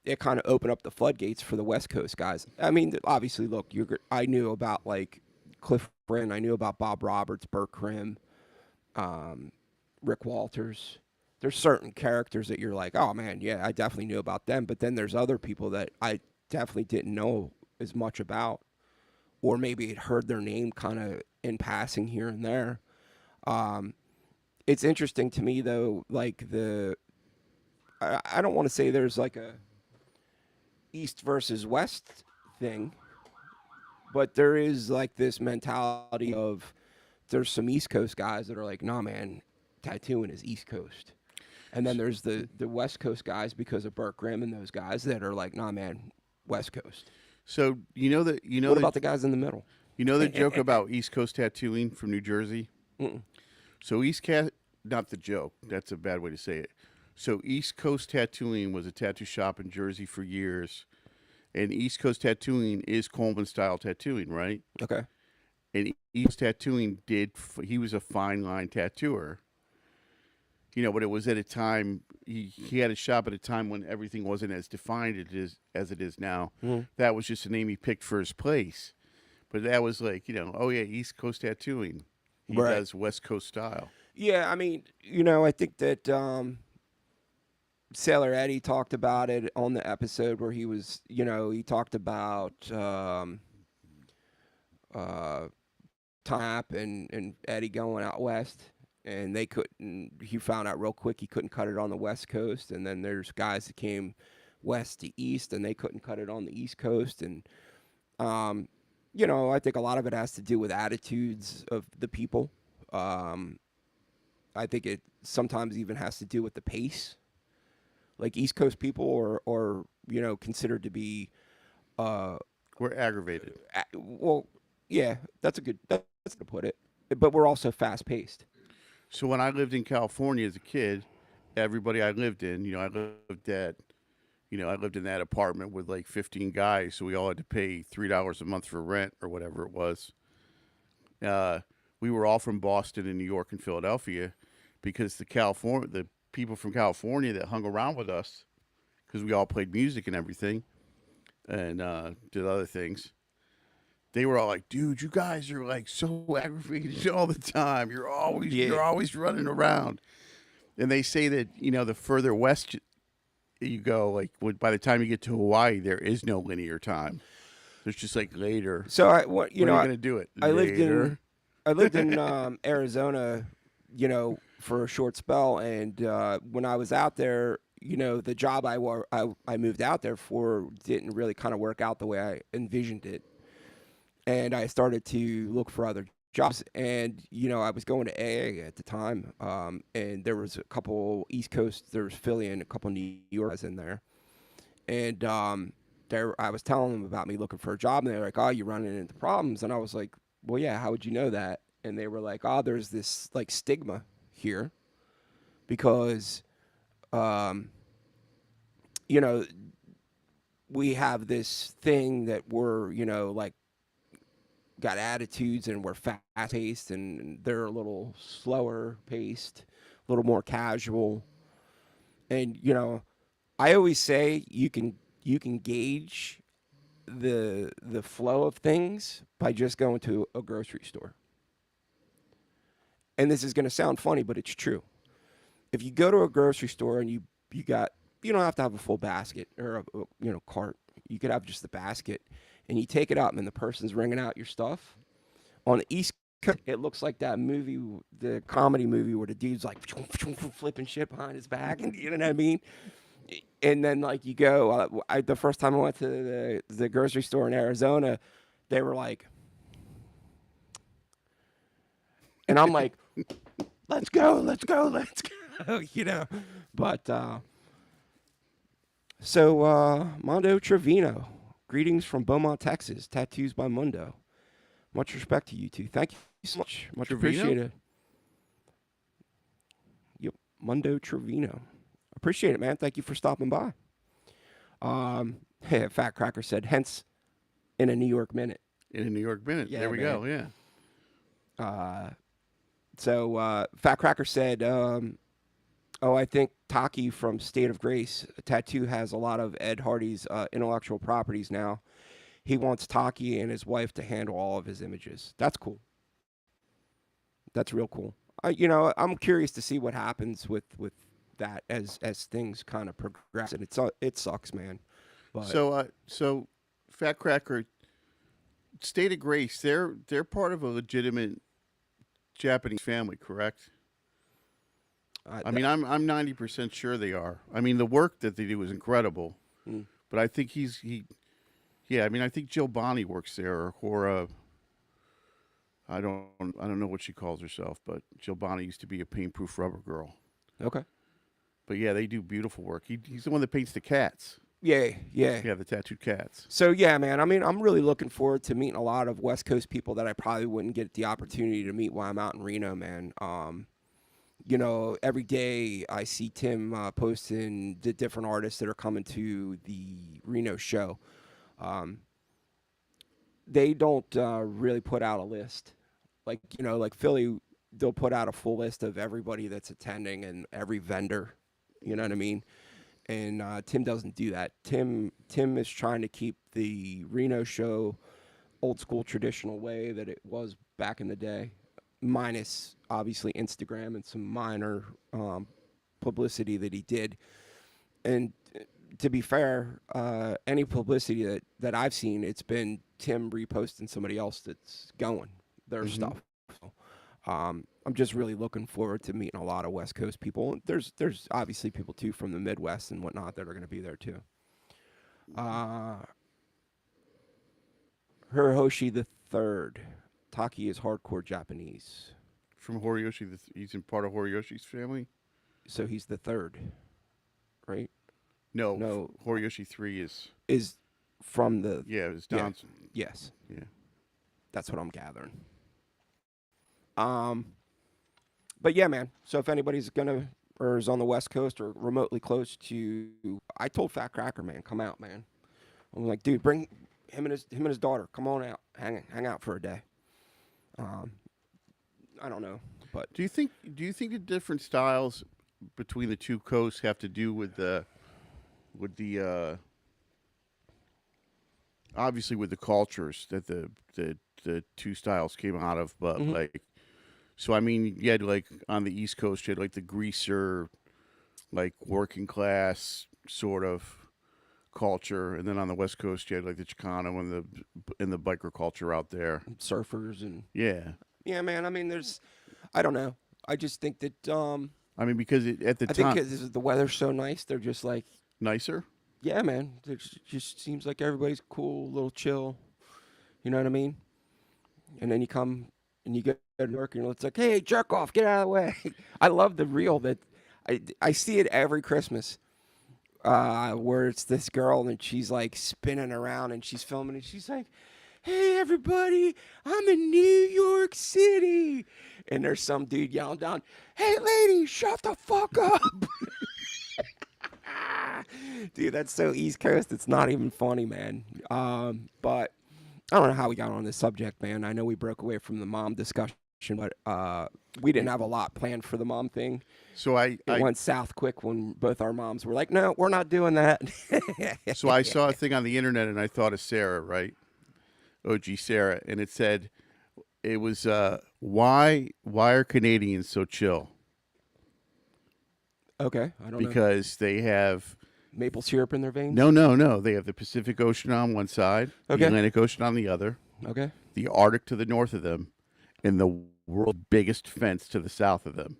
it kind of opened up the floodgates for the West Coast guys. I mean, obviously, look, I knew about like Cliff Bryn, I knew about Bob Roberts, Burt Krim, um, Rick Walters. There's certain characters that you're like, oh man, yeah, I definitely knew about them. But then there's other people that I definitely didn't know as much about, or maybe had heard their name kind of in passing here and there. Um, it's interesting to me though, like I don't want to say there's like a East versus West thing, but there is like this mentality of there's some East Coast guys that are like, nah, man, tattooing is East Coast. And then there's the West Coast guys because of Burt Grimm and those guys that are like, nah, man, West Coast. So What about the guys in the middle? the joke about East Coast tattooing from New Jersey. Mm-mm. So not the joke. That's a bad way to say it. So East Coast Tattooing was a tattoo shop in Jersey for years, and East Coast Tattooing is Coleman style tattooing, right? Okay. And East Coast Tattooing he was a fine line tattooer, but it was at a time he had a shop at a time when everything wasn't as defined as it is now. Mm. That was just a name he picked for his place, but that was like oh yeah, East Coast Tattooing. He Right. does West Coast style. Yeah, I mean, I think that Sailor Eddie talked about it on the episode where he was, he talked about uh, Tap and Eddie going out west, and they couldn't. He found out real quick he couldn't cut it on the West Coast, and then there's guys that came west to east, and they couldn't cut it on the East Coast, and um, I think a lot of it has to do with attitudes of the people. Um, I think it sometimes even has to do with the pace. Like East Coast people are considered to be uh We're aggravated. well, yeah, that's to put it. But we're also fast paced. So when I lived in California as a kid, everybody I lived in, I lived in that apartment with like 15 guys, so we all had to pay $3 a month for rent or whatever it was. Uh, we were all from Boston and New York and Philadelphia because the people from California that hung around with us, because we all played music and everything, and did other things. They were all like, "Dude, you guys are like so aggravated all the time. You're Yeah. always running around." And they say that the further west you go, like by the time you get to Hawaii, there is no linear time. There's just like later. So When are you gonna do it? I lived in Later. I lived in Arizona, for a short spell, and when I was out there, the job I moved out there for didn't really kind of work out the way I envisioned it, and I started to look for other jobs. And I was going to AA at the time, and there was a couple East Coast, there was Philly and a couple New York guys in there, and I was telling them about me looking for a job, and they're like, "Oh, you're running into problems," and I was like, "Well, yeah, how would you know that?" And they were like, "Oh, there's this like stigma here because, um, you know, we have this thing that we're, like got attitudes and we're fast paced and they're a little slower paced, a little more casual. And I always say you can gauge the flow of things by just going to a grocery store. And this is going to sound funny, but it's true. If you go to a grocery store and you don't have to have a full basket or a cart. You could have just the basket, and you take it out, and then the person's ringing out your stuff. On the East Coast, it looks like that movie, the comedy movie where the dude's like flipping shit behind his back, and you know what I mean. And then like you go, the first time I went to the grocery store in Arizona, they were like, and I'm like, let's go, let's go, let's go, But Mondo Trevino, greetings from Beaumont, Texas. Tattoos by Mundo. Much respect to you two. Thank you so much. Much Trevino? appreciated. Yep, Mundo Trevino. Appreciate it, man. Thank you for stopping by. Fat Cracker said, hence in a New York minute. In a New York minute. Yeah, there we man. go. Yeah. So Fat Cracker said, I think Taki from State of Grace Tattoo has a lot of Ed Hardy's intellectual properties now. He wants Taki and his wife to handle all of his images. That's cool. That's real cool. I'm curious to see what happens with that as things kind of progress. And it sucks, man. But So Fat Cracker, State of Grace, they're part of a legitimate Japanese family, correct? I mean, I'm 90% sure they are. I mean, the work that they do is incredible, but I think I mean, I think Jill Bonnie works there, or I don't know what she calls herself, but Jill Bonnie used to be a paint-proof rubber girl. Okay. But yeah, they do beautiful work. He's the one that paints the cats. Yeah. Yeah, the tattooed cats. So yeah, man. I mean, I'm really looking forward to meeting a lot of West Coast people that I probably wouldn't get the opportunity to meet while I'm out in Reno, man. Every day I see Tim posting the different artists that are coming to the Reno show. They don't really put out a list. Like Philly, they'll put out a full list of everybody that's attending and every vendor. You know what I mean? And Tim doesn't do that. Tim is trying to keep the Reno show old school traditional way that it was back in the day, minus obviously Instagram and some minor publicity that he did. And to be fair, any publicity that I've seen, it's been Tim reposting somebody else that's going their stuff. So, I'm just really looking forward to meeting a lot of West Coast people. There's obviously people too from the Midwest and whatnot that are going to be there too. Hiroshi the Third, Taki is hardcore Japanese, From Horiyoshi, he's in part of Horiyoshi's family? so he's the third, right? No. Horiyoshi 3 Is from the it's Don's. yes. Yeah. That's what I'm gathering. But yeah, man. So if anybody's or is on the West Coast or remotely close to, I told Fat Cracker, man, come out, man. I'm like, dude, bring him and his daughter. Come on out, hang out for a day. I don't know, but Do you think the different styles between the two coasts have to do with the obviously with the cultures that the two styles came out of, but like, so I mean, you had like on the East Coast, you had like the greaser, like working class sort of culture, and then on the West Coast, you had like the Chicano and the biker culture out there. surfers and Yeah, man. I mean, I don't know. I just think that I mean, because at the I time, think 'cause the weather's so nice, they're just like, nicer. yeah, man. It just seems like everybody's cool, a little chill. You know what I mean? And then you come and you get to work and it's like, hey, jerk off, get out of the way. I love the reel that I see it every Christmas. Where it's this girl and she's like spinning around and she's filming and she's like, hey everybody, I'm in New York City. And there's some dude yelling down, hey lady, shut the fuck up. Dude, that's so East Coast, it's not even funny, man. But I don't know how we got on this subject, man. I know we broke away from the mom discussion but we didn't have a lot planned for the mom thing. So It went south quick when both our moms were like, "No, we're not doing that." so I saw a thing on the internet and I thought of Sarah, right? OG Sarah, and it said it was why are Canadians so chill? Okay, I don't know. Because they have Maple syrup in their veins. no. They have the Pacific Ocean on one side, the Okay. Atlantic Ocean on the other, Okay. the Arctic to the north of them, and the world's biggest fence to the south of them,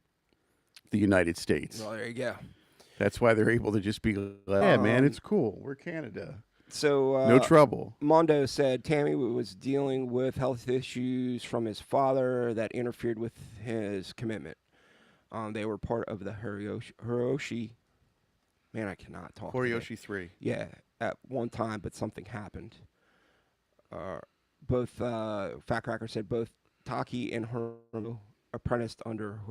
the United States. Well, there you go. That's why they're able to just be like, yeah, man, it's cool. We're Canada. So No trouble. Mondo said Tammy was dealing with health issues from his father that interfered with his commitment. They were part of the Hiroshi. Man, I cannot talk. Horiyoshi 3. Yeah, at one time, but something happened. Both Fat Cracker said both Taki and Hiromu apprenticed under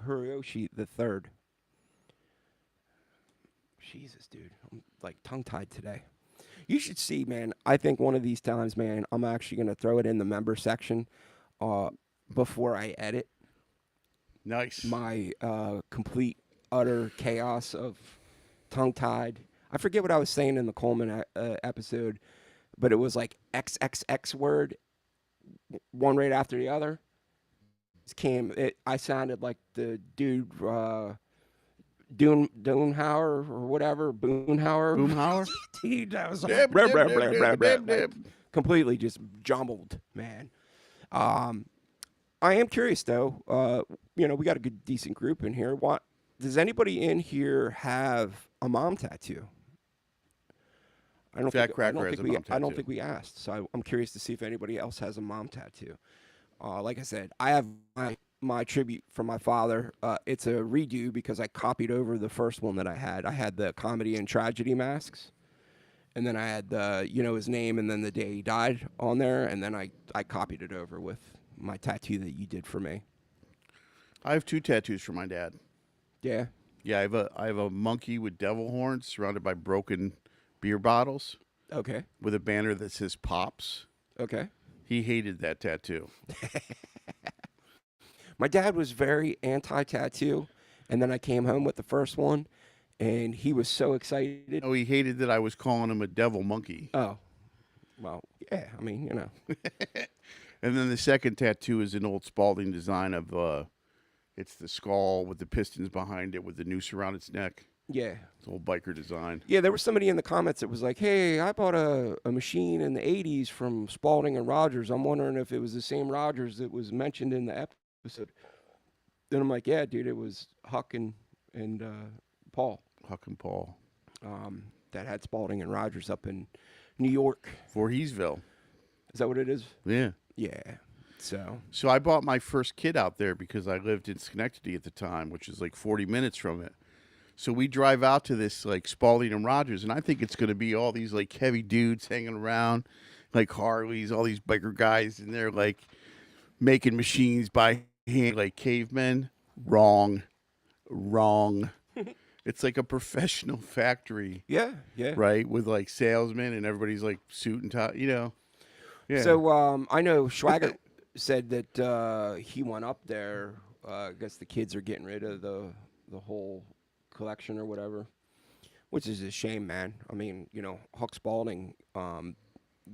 Hiroshi the Third. Jesus, dude, I'm like tongue-tied today. You should see, man. I think one of these times, man, I'm actually gonna throw it in the member section before I edit Nice. my complete utter chaos of tongue-tied. I forget what I was saying in the Coleman episode, but it was like XXX word, one right after the other. I sounded like the dude Doonhauer or whatever, Boonhauer. Boomhauer? Dude, that was Dib, blah, dib, blah, dib, blah, dib, blah, dib, blah, dib, like, dib. completely just jumbled, man. I am curious though. We got a good, decent group in here. What does anybody in here have a mom tattoo? I don't Fat think, Cracker has a mom I don't tattoo. think we asked. So I'm curious to see if anybody else has a mom tattoo. Like I said, I have my tribute from my father. It's a redo because I copied over the first one that I had. I had the comedy and tragedy masks, and then I had the his name and then the day he died on there, and then I copied it over with my tattoo that you did for me. I have 2 tattoos for my dad. Yeah. Yeah, I have a monkey with devil horns surrounded by broken beer bottles Okay. with a banner that says Pops. Okay. He hated that tattoo. My dad was very anti-tattoo, and then I came home with the first one, and he was so excited. Oh, he hated that I was calling him a devil monkey. Oh, well, yeah. I mean, And then the second tattoo is an old Spalding design of it's the skull with the pistons behind it with the noose around its neck. yeah. It's an old biker design. Yeah, there was somebody in the comments that was like, "Hey, I bought a machine in the '80s from Spalding and Rogers. I'm wondering if it was the same Rogers that was mentioned in the episode." Then I'm like, "Yeah, dude, it was Huck and Paul Huck and Paul. that had Spalding and Rogers up in New York. Voorheesville. Is that what it is? Yeah. Yeah. So So I bought my first kit out there because I lived in Schenectady at the time, which is like 40 minutes from it. So we drive out to this like Spalding and Rogers, and I think it's going to be all these like heavy dudes hanging around, like Harleys, all these biker guys, and they're like making machines by hand, like cavemen. Wrong. It's like a professional factory, yeah. right? With like salesmen and everybody's like suit and tie, Yeah. So I know Schwager said that he went up there. I guess the kids are getting rid of the whole collection or whatever, which is a shame, man. I mean, Huck Spalding,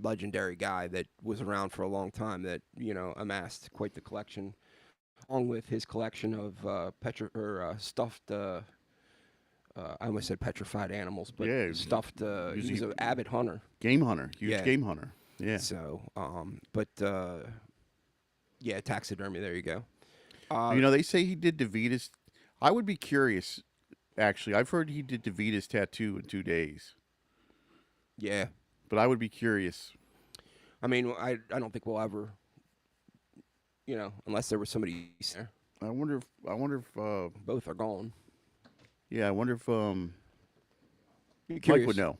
legendary guy that was around for a long time that amassed quite the collection, along with his collection of stuffed. I almost said petrified animals, but Yeah, stuffed. He was an avid hunter. Game hunter, huge Yeah. game hunter. Yeah. So, yeah, taxidermy. There you go. They say he did DeVita's. I would be curious, actually. I've heard he did DeVita's tattoo in 2 days, Yeah. but I would be curious. I mean, I don't think we'll ever, unless there was somebody there. I wonder if Both are gone. yeah, I wonder if Be Mike curious. would know.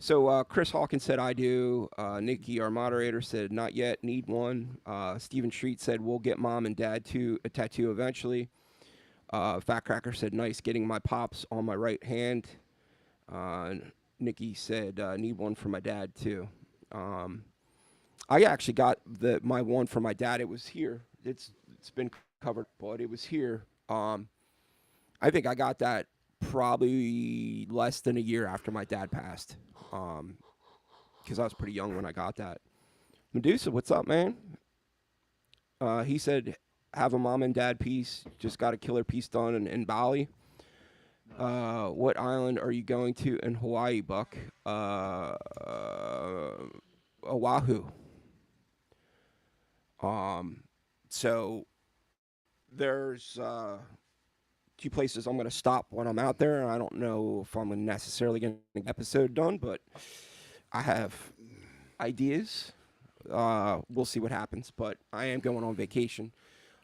So Chris Hawkins said, I do. Nikki, our moderator, said, not yet, need one. Stephen Street said, we'll get mom and dad a tattoo eventually. Fat Cracker said, nice, getting my pops on my right hand. Nikki said, need one for my dad, too. I actually got my one for my dad. It was here. It's it's been covered, but it was here. I think I got that probably less than a year after my dad passed, because I was pretty young when I got that. Medusa, what's up, man? He said, have a mom and dad piece. Just got a killer piece done in Bali. What island are you going to in Hawaii, Buck? Oahu. So there's two places I'm going to stop when I'm out there. I don't know if I'm necessarily going to get an episode done, but I have ideas. We'll see what happens, but I am going on vacation.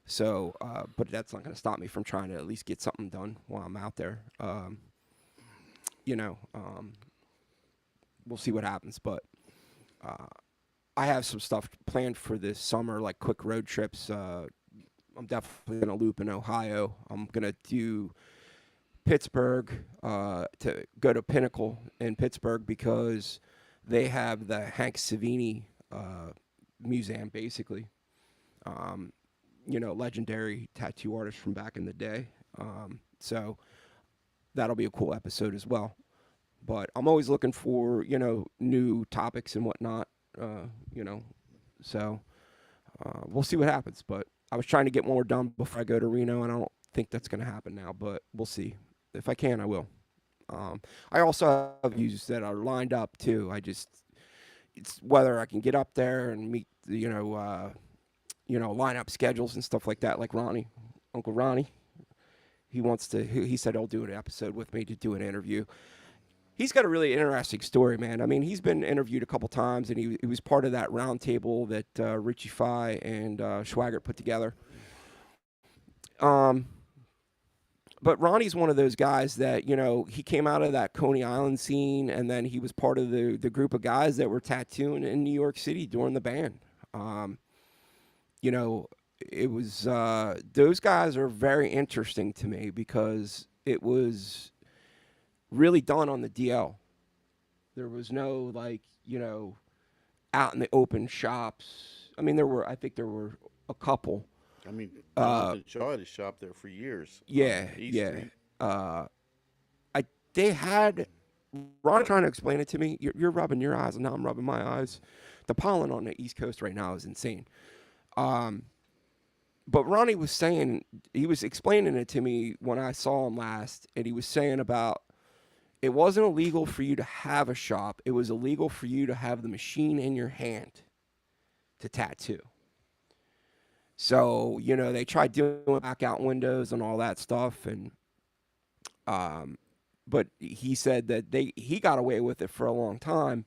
So, but that's not going to stop me from trying to at least get something done while I'm out there. We'll see what happens, but I have some stuff planned for this summer, like quick road trips. I'm definitely going to loop in Ohio. I'm going to do Pittsburgh, to go to Pinnacle in Pittsburgh because they have the Hank Savini museum, basically. Legendary tattoo artist from back in the day. So that'll be a cool episode as well. But I'm always looking for, new topics and whatnot, So we'll see what happens. But I was trying to get more done before I go to Reno, and I don't think that's going to happen now. But we'll see. If I can, I will. I also have views that are lined up, too. It's whether I can get up there and meet, line up schedules and stuff like that, like Ronnie, Uncle Ronnie. He said he'll do an episode with me to do an interview. He's got a really interesting story, man. I mean, he's been interviewed a couple times, and he was part of that round table that Richie Fye and Schwaggart put together. But Ronnie's one of those guys that, he came out of that Coney Island scene, and then he was part of the group of guys that were tattooing in New York City during the ban. It was those guys are very interesting to me because it was really done on the DL. There was no out in the open shops. I mean, I think there were a couple. I mean, Shaw had a shop there for years. Yeah. They had Ron trying to explain it to me. You're rubbing your eyes, and now I'm rubbing my eyes. The pollen on the East Coast right now is insane. But Ronnie was saying, he was explaining it to me when I saw him last, and he was saying about it wasn't illegal for you to have a shop. It was illegal for you to have the machine in your hand to tattoo. So, they tried doing blackout windows and all that stuff. And, but he said that he got away with it for a long time.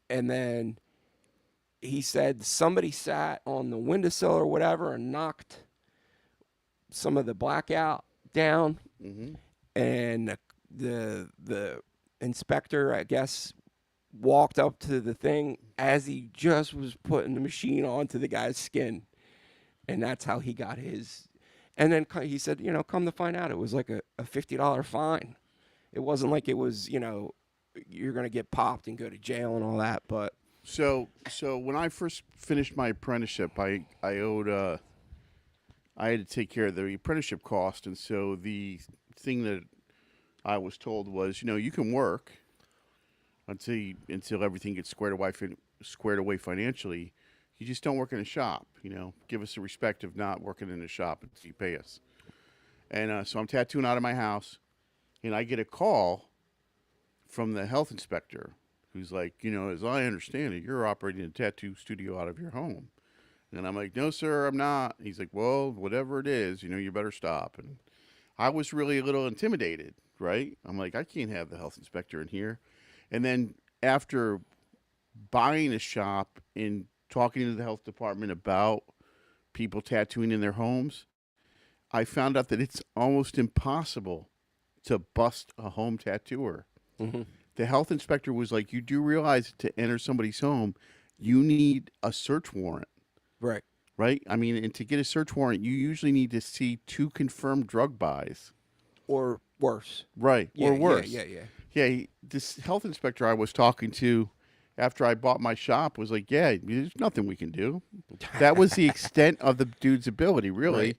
And then he said somebody sat on the windowsill or whatever and knocked some of the blackout down. Mm-hmm. And the inspector, I guess, walked up to the thing as he just was putting the machine onto the guy's skin. And that's how he got his. And then he said, come to find out, it was like a $50 fine. It wasn't like it was, you're going to get popped and go to jail and all that. But so when I first finished my apprenticeship, I owed I had to take care of the apprenticeship cost, and so the thing that I was told was, you can work until everything gets squared away financially. You just don't work in a shop. Give us the respect of not working in a shop until you pay us. And so I'm tattooing out of my house, and I get a call from the health inspector, who's like, as I understand it, you're operating a tattoo studio out of your home. And I'm like, no, sir, I'm not. He's like, well, whatever it is, you better stop. And I was really a little intimidated, right? I'm like, I can't have the health inspector in here. And then after buying a shop and talking to the health department about people tattooing in their homes, I found out that it's almost impossible to bust a home tattooer. Mm-hmm. The health inspector was like, you do realize to enter somebody's home, you need a search warrant. Right. Right? I mean, and to get a search warrant, you usually need to see 2 confirmed drug buys. Or worse. Right. Yeah, or worse. Yeah. Yeah, this health inspector I was talking to, after I bought my shop was like, yeah, there's nothing we can do. That was the extent of the dude's ability, really,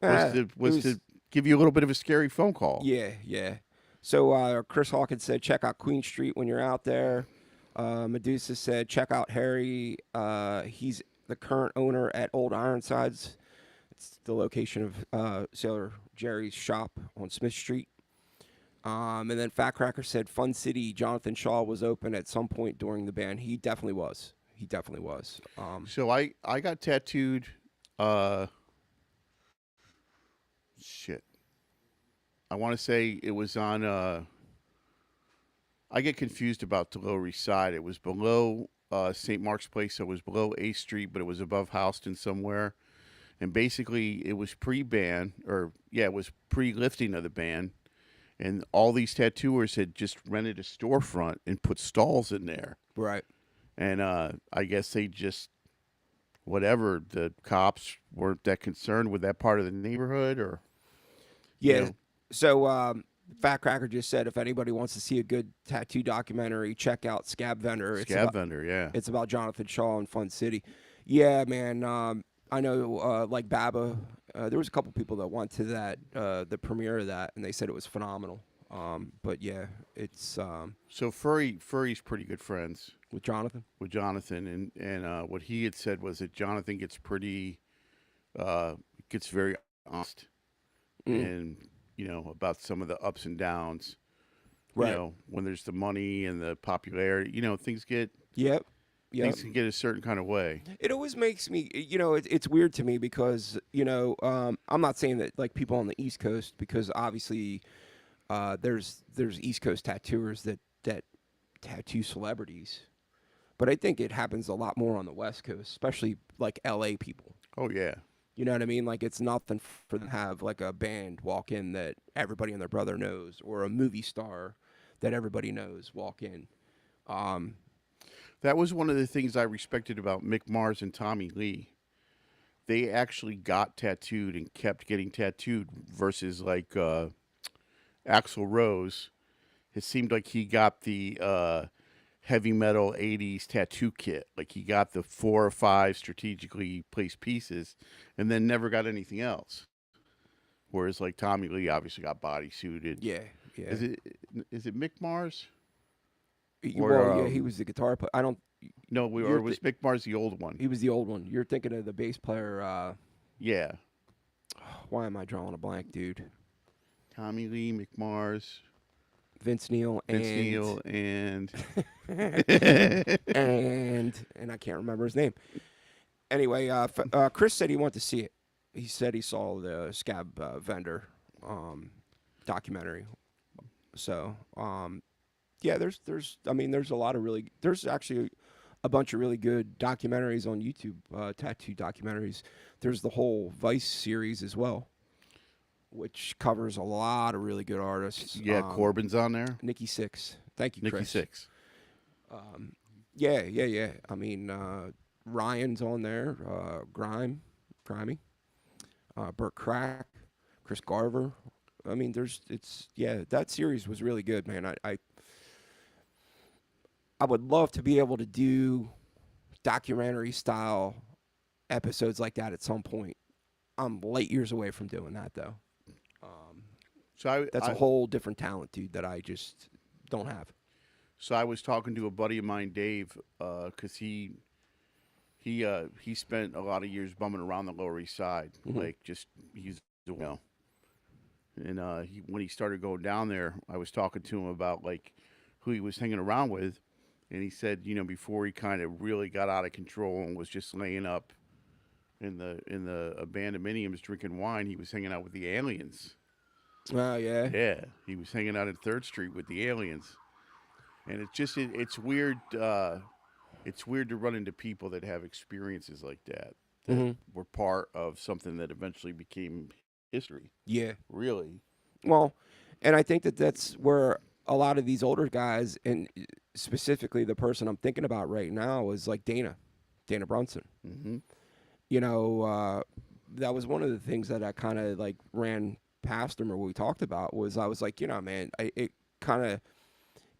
Right. It was was to give you a little bit of a scary phone call. yeah, yeah. So Chris Hawkins said, check out Queen Street when you're out there. Medusa said, check out Harry. He's the current owner at Old Ironsides. It's the location of Sailor Jerry's shop on Smith Street. And then Fat Cracker said, Fun City, Jonathan Shaw was open at some point during the band. He definitely was. He definitely was. So I got tattooed. Shit. I want to say it was on. I get confused about the Lower East Side. It was below St. Mark's Place, so it was below 8th Street, but it was above Houston somewhere. And basically, it was pre-ban, or yeah, it was pre-lifting of the ban. And all these tattooers had just rented a storefront and put stalls in there. Right. And I guess they just, whatever, the cops weren't that concerned with that part of the neighborhood, or Yeah. you know. So Fat Cracker just said, if anybody wants to see a good tattoo documentary, check out Scab Vendor. Scab Vendor, yeah. It's about Jonathan Shaw in Fun City. Yeah, man. I know, like Baba, there was a couple people that went to that, the premiere of that, and they said it was phenomenal. But yeah, it's So Furry's pretty good friends with Jonathan. with Jonathan, and what he had said was that Jonathan gets very honest, and about some of the ups and downs. Right. When there's the money and the popularity, things get Yep. things can get a certain kind of way. It always makes me, it's weird to me because, I'm not saying that like people on the East Coast, because obviously there's East Coast tattooers that tattoo celebrities, but I think it happens a lot more on the West Coast, especially like LA people. Oh yeah. You know what I mean? Like it's nothing for them to have like a band walk in that everybody and their brother knows, or a movie star that everybody knows walk in. That was one of the things I respected about Mick Mars and Tommy Lee. They actually got tattooed and kept getting tattooed versus like Axl Rose. It seemed like he got the heavy metal 80s tattoo kit. Like he got the 4 or 5 strategically placed pieces and then never got anything else. Whereas like Tommy Lee obviously got bodysuited. Yeah, yeah. Is it Mick Mars? Well, yeah, he was the guitar player. I don't. No, or was Mick Mars the old one? He was the old one. You're thinking of the bass player. Yeah. Why am I drawing a blank, dude? Tommy Lee, Mick Mars, Vince Neil, and and I can't remember his name. Anyway, Chris said he wanted to see it. He said he saw the Scab Vendor documentary. So, yeah, there's a lot of there's actually a bunch of really good documentaries on YouTube, tattoo documentaries. There's the whole Vice series as well, which covers a lot of really good artists. Yeah, Corbin's on there. Nikki Sixx. Thank you, Nikki Chris. Sixx. Yeah. I mean, Ryan's on there. Grimy. Burt Crack. Chris Garver. I mean, that series was really good, man. I would love to be able to do documentary style episodes like that at some point. I'm light years away from doing that though. That's a whole different talent, dude, that I just don't have. So I was talking to a buddy of mine, Dave, because he spent a lot of years bumming around the Lower East Side, like just and when he started going down there, I was talking to him about like who he was hanging around with, and he said, before he kind of really got out of control and was just laying up in the abandonments drinking wine, he was hanging out with the aliens. Oh yeah. Yeah, he was hanging out at 3rd Street with the aliens, and it's weird. It's weird to run into people that have experiences like that were part of something that eventually became history. Yeah. Really. Well, and I think that's where a lot of these older guys, and specifically the person I'm thinking about right now, is like Dana Brunson. Mm-hmm. That was one of the things that I kind of like ran past him, or we talked about, was I was like, man, it kind of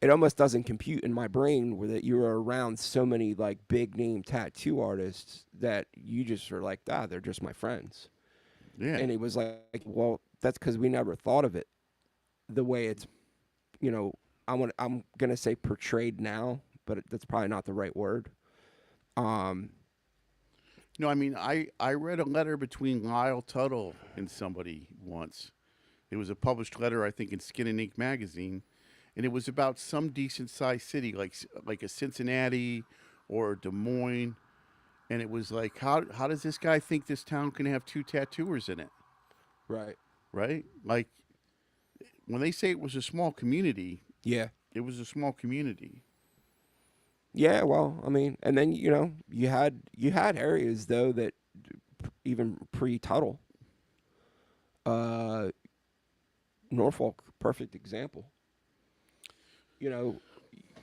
it almost doesn't compute in my brain where that you were around so many like big name tattoo artists that you just are like, they're just my friends. Yeah. And he was like, well, that's because we never thought of it the way it's, you know, I'm gonna say portrayed now, but that's probably not the right word. Um, No, I mean, I read a letter between Lyle Tuttle and somebody once. It was a published letter, I think, in Skin and Ink magazine, and it was about some decent sized city, like a Cincinnati or Des Moines, and it was like, how does this guy think this town can have two tattooers in it, right. right? Like when they say it was a small community, Yeah. it was a small community. Yeah. Well, I mean, and then you had areas though that even pre-Tuttle, uh, Norfolk, perfect example. You know,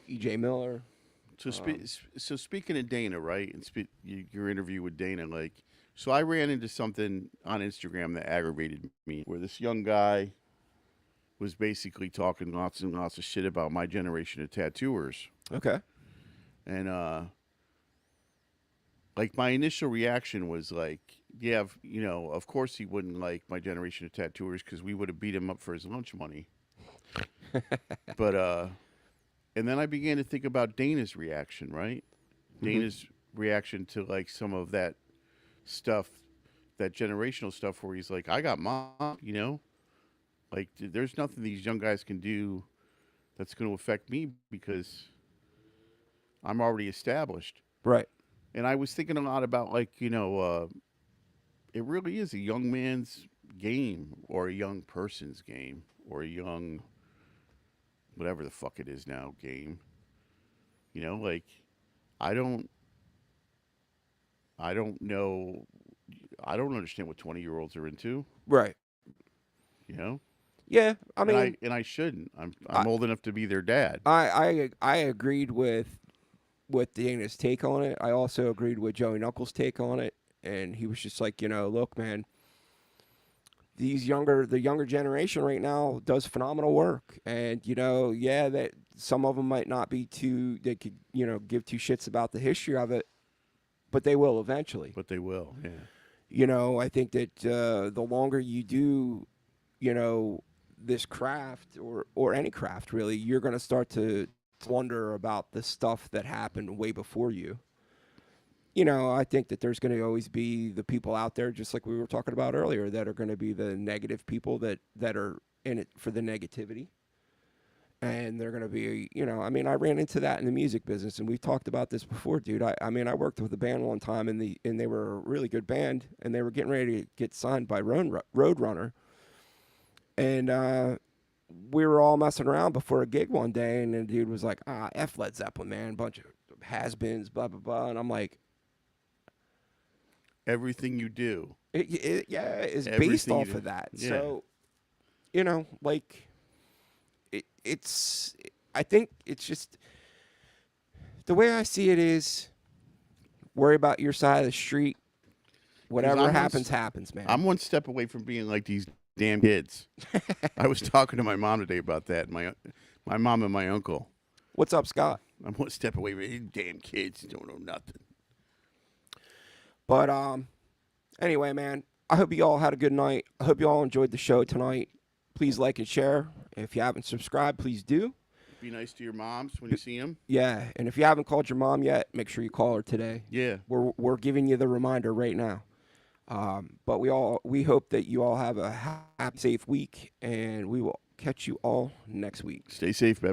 EJ Miller. So, so speaking of Dana, right, and your interview with Dana, like, so I ran into something on Instagram that aggravated me, where this young guy was basically talking lots and lots of shit about my generation of tattooers, Okay. and like my initial reaction was like, yeah, of course he wouldn't like my generation of tattooers because we would have beat him up for his lunch money, but and then I began to think about Dana's reaction, right? Dana's reaction to like some of that stuff, that generational stuff where he's like, I got mom, like there's nothing these young guys can do that's going to affect me because I'm already established. Right. And I was thinking a lot about like, it really is a young man's game or a young person's game or a young, whatever the fuck it is now, game. Like I don't, I don't know. I don't understand what 20-year-olds are into. Right. You know, Yeah. I mean, and I shouldn't. I'm I old enough to be their dad. I agreed with Dana's take on it. I also agreed with Joey Knuckles' take on it, and he was just like, look, man, the younger generation right now does phenomenal work, and yeah, that some of them might not be too, they could give two shits about the history of it, but they will eventually. But they will. Yeah. I think that the longer you do, this craft or any craft really, you're going to start to wonder about the stuff that happened way before you. I think that there's going to always be the people out there, just like we were talking about earlier, that are going to be the negative people that are in it for the negativity. And they're going to be, I mean, I ran into that in the music business, and we've talked about this before, dude. I mean, I worked with a band one time, and they were a really good band, and they were getting ready to get signed by Roadrunner. And we were all messing around before a gig one day, and the dude was like, F Led Zeppelin, man, bunch of has-beens, blah, blah, blah. And I'm like, Everything you do. yeah, it's based Everything you off do. of that. Yeah. So, like, it's, I think it's just, the way I see it is, worry about your side of the street. Whatever happens, man. I'm one step away from being like these damn kids. I was talking to my mom today about that. My mom and my uncle. What's up, Scott? I'm one step away from these damn kids who don't know nothing. But anyway, man, I hope you all had a good night. I hope you all enjoyed the show tonight. Please like and share. If you haven't subscribed, please do. Be nice to your moms when you see them. Yeah, and if you haven't called your mom yet, make sure you call her today. Yeah. We're giving you the reminder right now. But we hope that you all have a happy, safe week, and we will catch you all next week. Stay safe, baby.